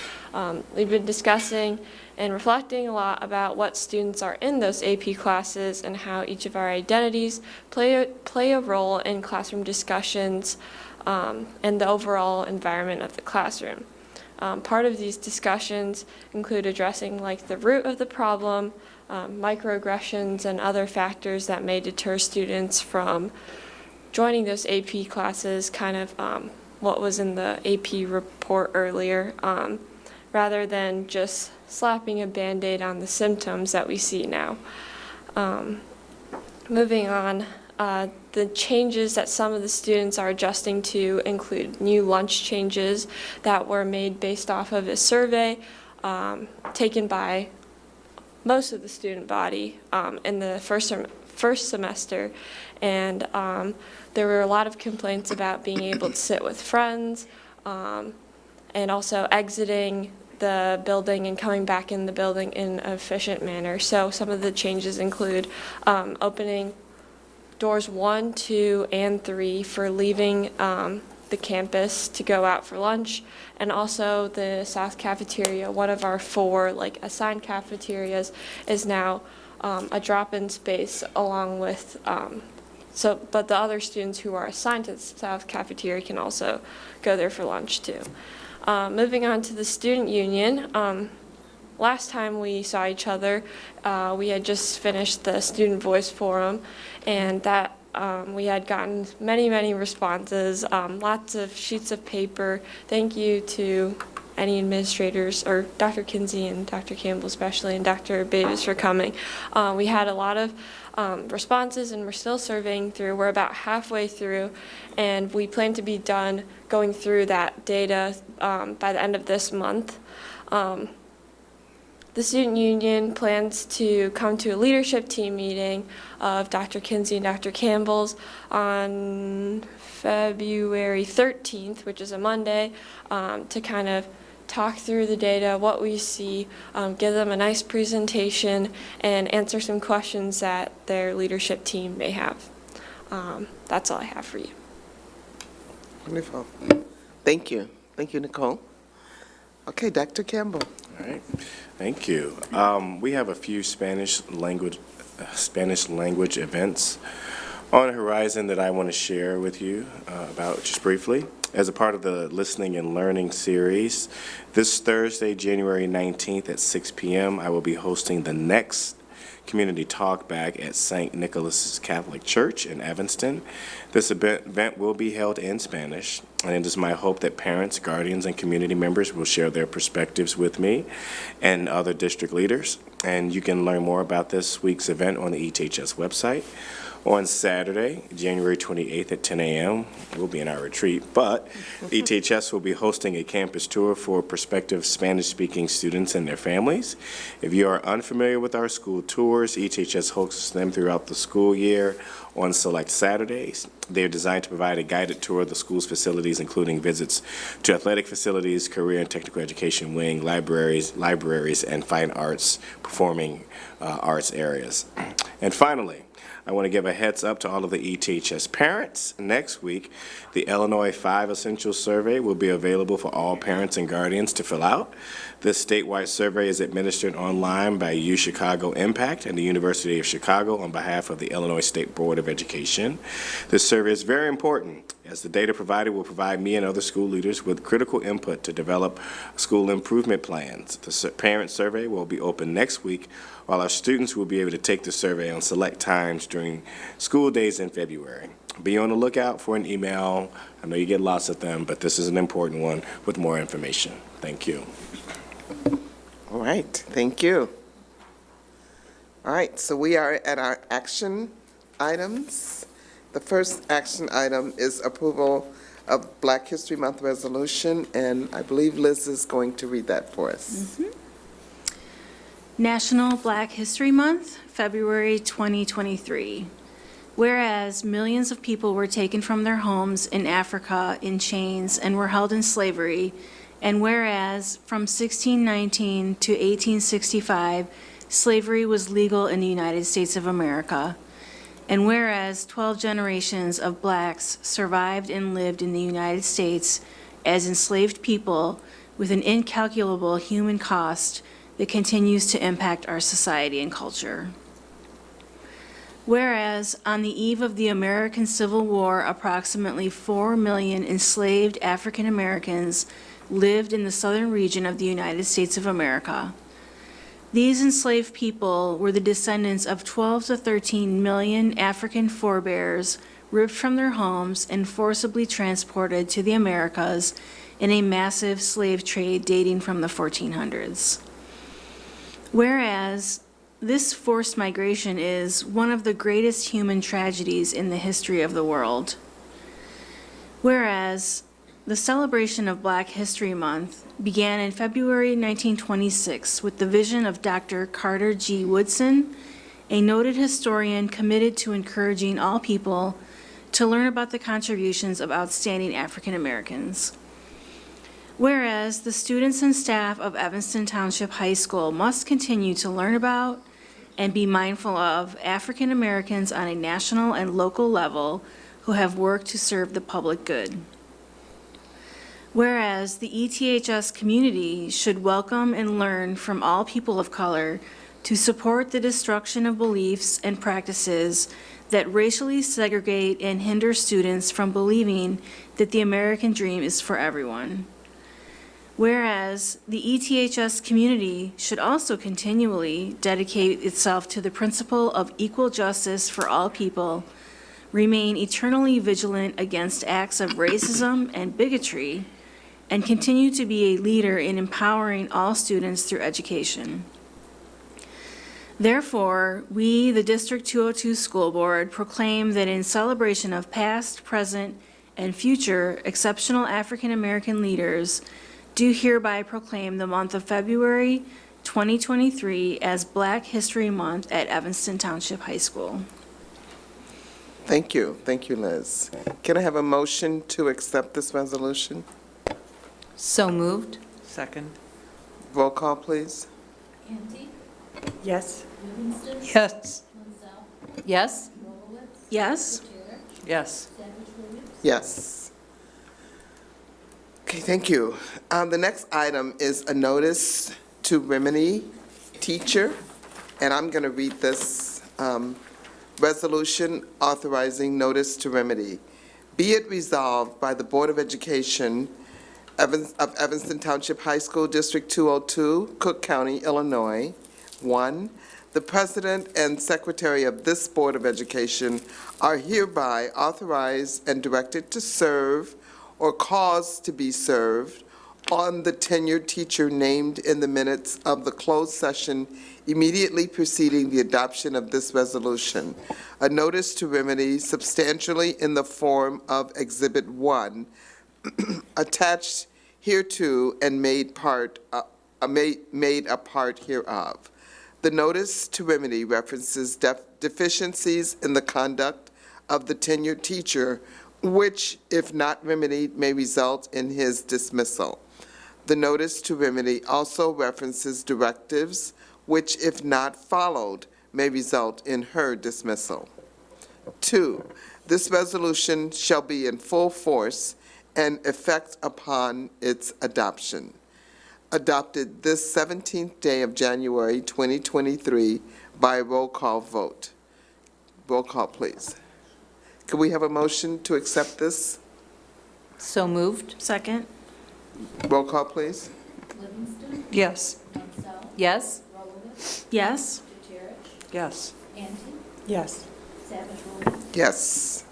we've been discussing and reflecting a lot about what students are in those AP classes and how each of our identities play a role in classroom discussions and the overall environment of the classroom. Part of these discussions include addressing like the root of the problem, microaggressions and other factors that may deter students from joining those AP classes, kind of what was in the AP report earlier, rather than just slapping a Band-Aid on the symptoms that we see now. Moving on, the changes that some of the students are adjusting to include new lunch changes that were made based off of a survey taken by most of the student body in the first semester, and there were a lot of complaints about being able to sit with friends and also exiting the building and coming back in the building in an efficient manner. So some of the changes include opening doors 1, 2, and 3 for leaving the campus to go out for lunch, and also the South Cafeteria, one of our 4 assigned cafeterias, is now a drop-in space along with, but the other students who are assigned to the South Cafeteria can also go there for lunch too. Moving on to the student union, last time we saw each other, we had just finished the Student Voice Forum, and that we had gotten many responses, lots of sheets of paper. Thank you to any administrators, or Dr. Kinsey and Dr. Campbell especially, and Dr. Bavis for coming. We had a lot of responses, and we're still surveying through. We're about halfway through, and we plan to be done going through that data by the end of this month. The student union plans to come to a leadership team meeting of Dr. Kinsey and Dr. Campbell's on February 13th, which is a Monday, to kind of talk through the data, what we see, give them a nice presentation, and answer some questions that their leadership team may have. That's all I have for you. Wonderful. Thank you. Thank you, Nicole. Okay, Dr. Campbell. All right, thank you. We have a few Spanish language events on the horizon that I want to share with you about just briefly. As a part of the Listening and Learning series, this Thursday, January 19th at 6 p.m., I will be hosting the next Community Talk back at St. Nicholas Catholic Church in Evanston. This event will be held in Spanish, and it is my hope that parents, guardians, and community members will share their perspectives with me and other district leaders. And you can learn more about this week's event on the ETHS website. On Saturday, January 28th at 10 a.m., we'll be in our retreat, but ETHS will be hosting a campus tour for prospective Spanish-speaking students and their families. If you are unfamiliar with our school tours, ETHS hosts them throughout the school year on select Saturdays. They are designed to provide a guided tour of the school's facilities, including visits to athletic facilities, career and technical education wing, libraries, and fine arts, performing arts areas. And finally, I want to give a heads up to all of the ETHS parents. Next week, the Illinois 5 Essential Survey will be available for all parents and guardians to fill out. This statewide survey is administered online by UChicago Impact and the University of Chicago on behalf of the Illinois State Board of Education. This survey is very important, as the data provided will provide me and other school leaders with critical input to develop school improvement plans. The parent survey will be open next week, while our students will be able to take the survey on select times during school days in February. Be on the lookout for an email. I know you get lots of them, but this is an important one with more information. Thank you. All right, thank you. All right, so we are at our action items. The first action item is approval of Black History Month resolution, and I believe Liz is going to read that for us. National Black History Month, February 2023. Whereas millions of people were taken from their homes in Africa in chains and were held in slavery, and whereas from 1619 to 1865, slavery was legal in the United States of America, and whereas 12 generations of blacks survived and lived in the United States as enslaved people with an incalculable human cost that continues to impact our society and culture. Whereas on the eve of the American Civil War, approximately 4 million enslaved African Americans lived in the southern region of the United States of America. These enslaved people were the descendants of 12 to 13 million African forebears ripped from their homes and forcibly transported to the Americas in a massive slave trade dating from the 1400s. Whereas this forced migration is one of the greatest human tragedies in the history of the world. Whereas the celebration of Black History Month began in February 1926 with the vision of Dr. Carter G. Woodson, a noted historian committed to encouraging all people to learn about the contributions of outstanding African Americans. Whereas the students and staff of Evanston Township High School must continue to learn about and be mindful of African Americans on a national and local level who have worked to serve the public good. Whereas the ETHS community should welcome and learn from all people of color to support the destruction of beliefs and practices that racially segregate and hinder students from believing that the American dream is for everyone. Whereas the ETHS community should also continually dedicate itself to the principle of equal justice for all people, remain eternally vigilant against acts of racism and bigotry, and continue to be a leader in empowering all students through education. Therefore, we, the District 202 School Board, proclaim that in celebration of past, present, and future exceptional African American leaders, do hereby proclaim the month of February 2023 as Black History Month at Evanston Township High School. Thank you. Thank you, Liz. Can I have a motion to accept this resolution? So moved. Second. Roll call, please. Yes. Yes. Yes? Yes? Yes. Yes. Okay, thank you. The next item is a notice to Remini teacher, and I'm going to read this resolution authorizing notice to Remini. Be it resolved by the Board of Education of Evanston Township High School, District 202, Cook County, Illinois. 1, the President and Secretary of this Board of Education are hereby authorized and directed to serve or cause to be served on the tenured teacher named in the minutes of the closed session immediately preceding the adoption of this resolution. A notice to Remini substantially in the form of Exhibit 1 attached hereto and made a part hereof. The notice to Remini references deficiencies in the conduct of the tenured teacher, which, if not remedied, may result in his dismissal. The notice to Remini also references directives, which, if not followed, may result in her dismissal. 2, this resolution shall be in full force and effect upon its adoption. Adopted this 17th day of January 2023 by roll call vote. Roll call, please. Could we have a motion to accept this? So moved. Second? Roll call, please. Yes. Yes? Yes? Yes. Yes. Yes.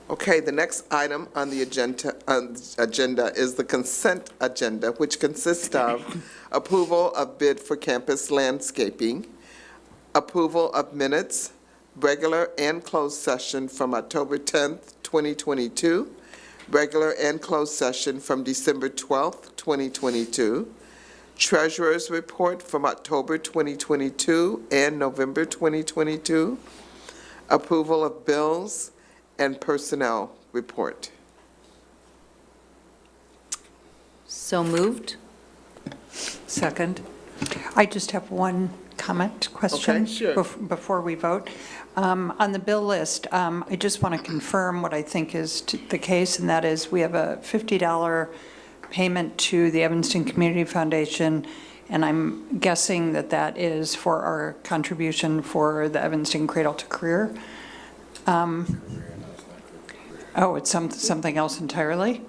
Okay, the next item on the agenda is the consent agenda, which consists of approval of bid for campus landscaping, approval of minutes, regular and closed session from October 10th, 2022, regular and closed session from December 12th, 2022, treasurer's report from October 2022 and November 2022, approval of bills, and personnel report. So moved. Second. I just have one comment, question. Okay, sure. Before we vote. On the bill list, I just want to confirm what I think is the case, and that is we have a $50 payment to the Evanston Community Foundation, and I'm guessing that that is for our contribution for the Evanston Cradle to Career. Oh, it's something else entirely?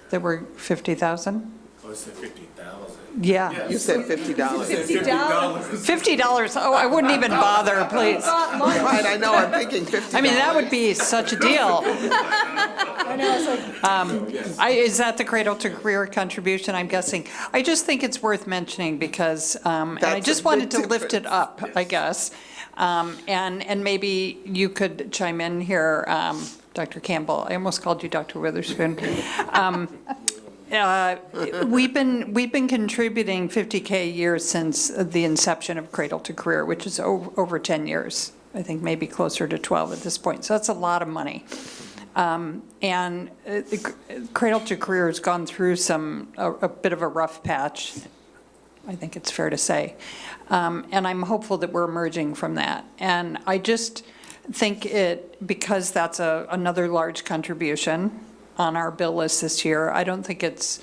There were 50,000? Oh, it's at 50,000. Yeah. You said $50. $50, oh, I wouldn't even bother, please. Right, I know, I'm thinking $50. I mean, that would be such a deal. Is that the Cradle to Career contribution, I'm guessing? I just think it's worth mentioning because, and I That's just a wanted big to lift it up, I guess. And maybe you could chime in here, Dr. Campbell. I almost called you Dr. Witherspoon. We've been contributing $50K a year since the inception of Cradle to Career, which is over 10 years. I think maybe closer to 12 at this point. So that's a lot of money. And Cradle to Career has gone through a bit of a rough patch, I think it's fair to say. And I'm hopeful that we're emerging from that. And I just think because that's another large contribution on our bill list this year, I don't think it's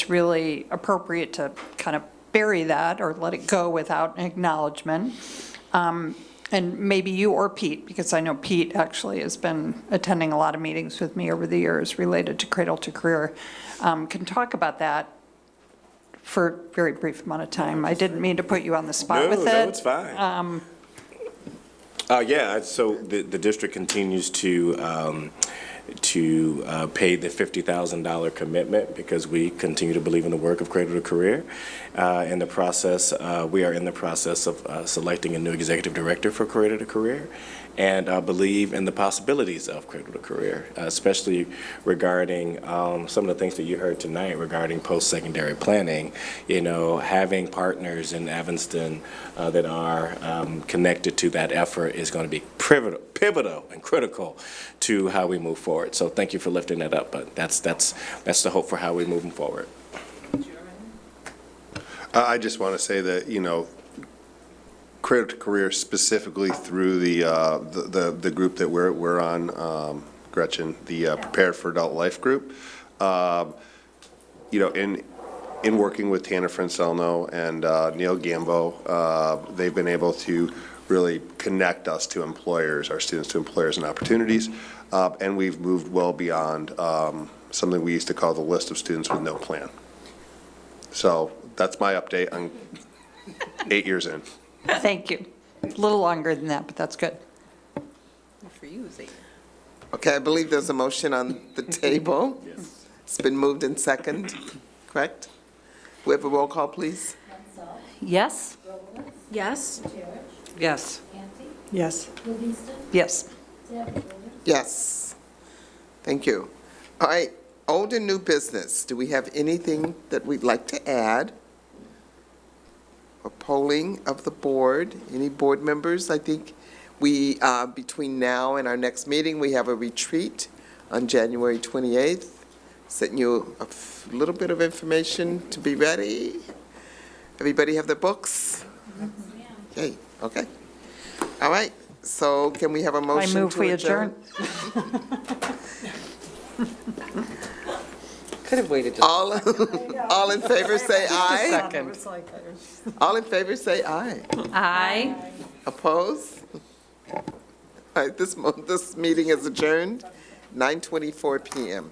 really appropriate to kind of bury that or let it go without acknowledgement. And maybe you or Pete, because I know Pete actually has been attending a lot of meetings with me over the years related to Cradle to Career, can talk about that for a very brief amount of time. I didn't mean to put you on the spot with it. No, it's fine. Yeah, so the district continues to pay the $50,000 commitment because we continue to believe in the work of Cradle to Career. In the process, we are in the process of selecting a new executive director for Cradle to Career, and believe in the possibilities of Cradle to Career, especially regarding some of the things that you heard tonight regarding post-secondary planning. You know, having partners in Evanston that are connected to that effort is going to be pivotal and critical to how we move forward. So thank you for lifting that up, but that's the hope for how we're moving forward. I just want to say that, you know, Cradle to Career specifically through the group that we're on, Gretchen, the Prepared for Adult Life group, you know, in working with Tana Francelno and Neil Gambo, they've been able to really connect us to employers, our students to employers and opportunities, and we've moved well beyond something we used to call the list of students with no plan. So that's my update on 8 years in. Thank you. A little longer than that, but that's good. For you, is 8. Okay, I believe there's a motion on the table. Yes. It's been moved in second, correct? We have a roll call, please. Yes? Yes? Yes. Yes. Yes. Yes. Thank you. All right, old and new business. Do we have anything that we'd like to add? A polling of the board. Any board members? I think we, between now and our next meeting, we have a retreat on January 28th. Sending you a little bit of information to be ready. Everybody have their books? Okay, okay. All right, so can we have a motion to I move we adjourn. Could have waited. All in favor, say aye. Second. All in favor, say aye. Aye. Oppose? All right, this meeting is adjourned, 9:24 PM.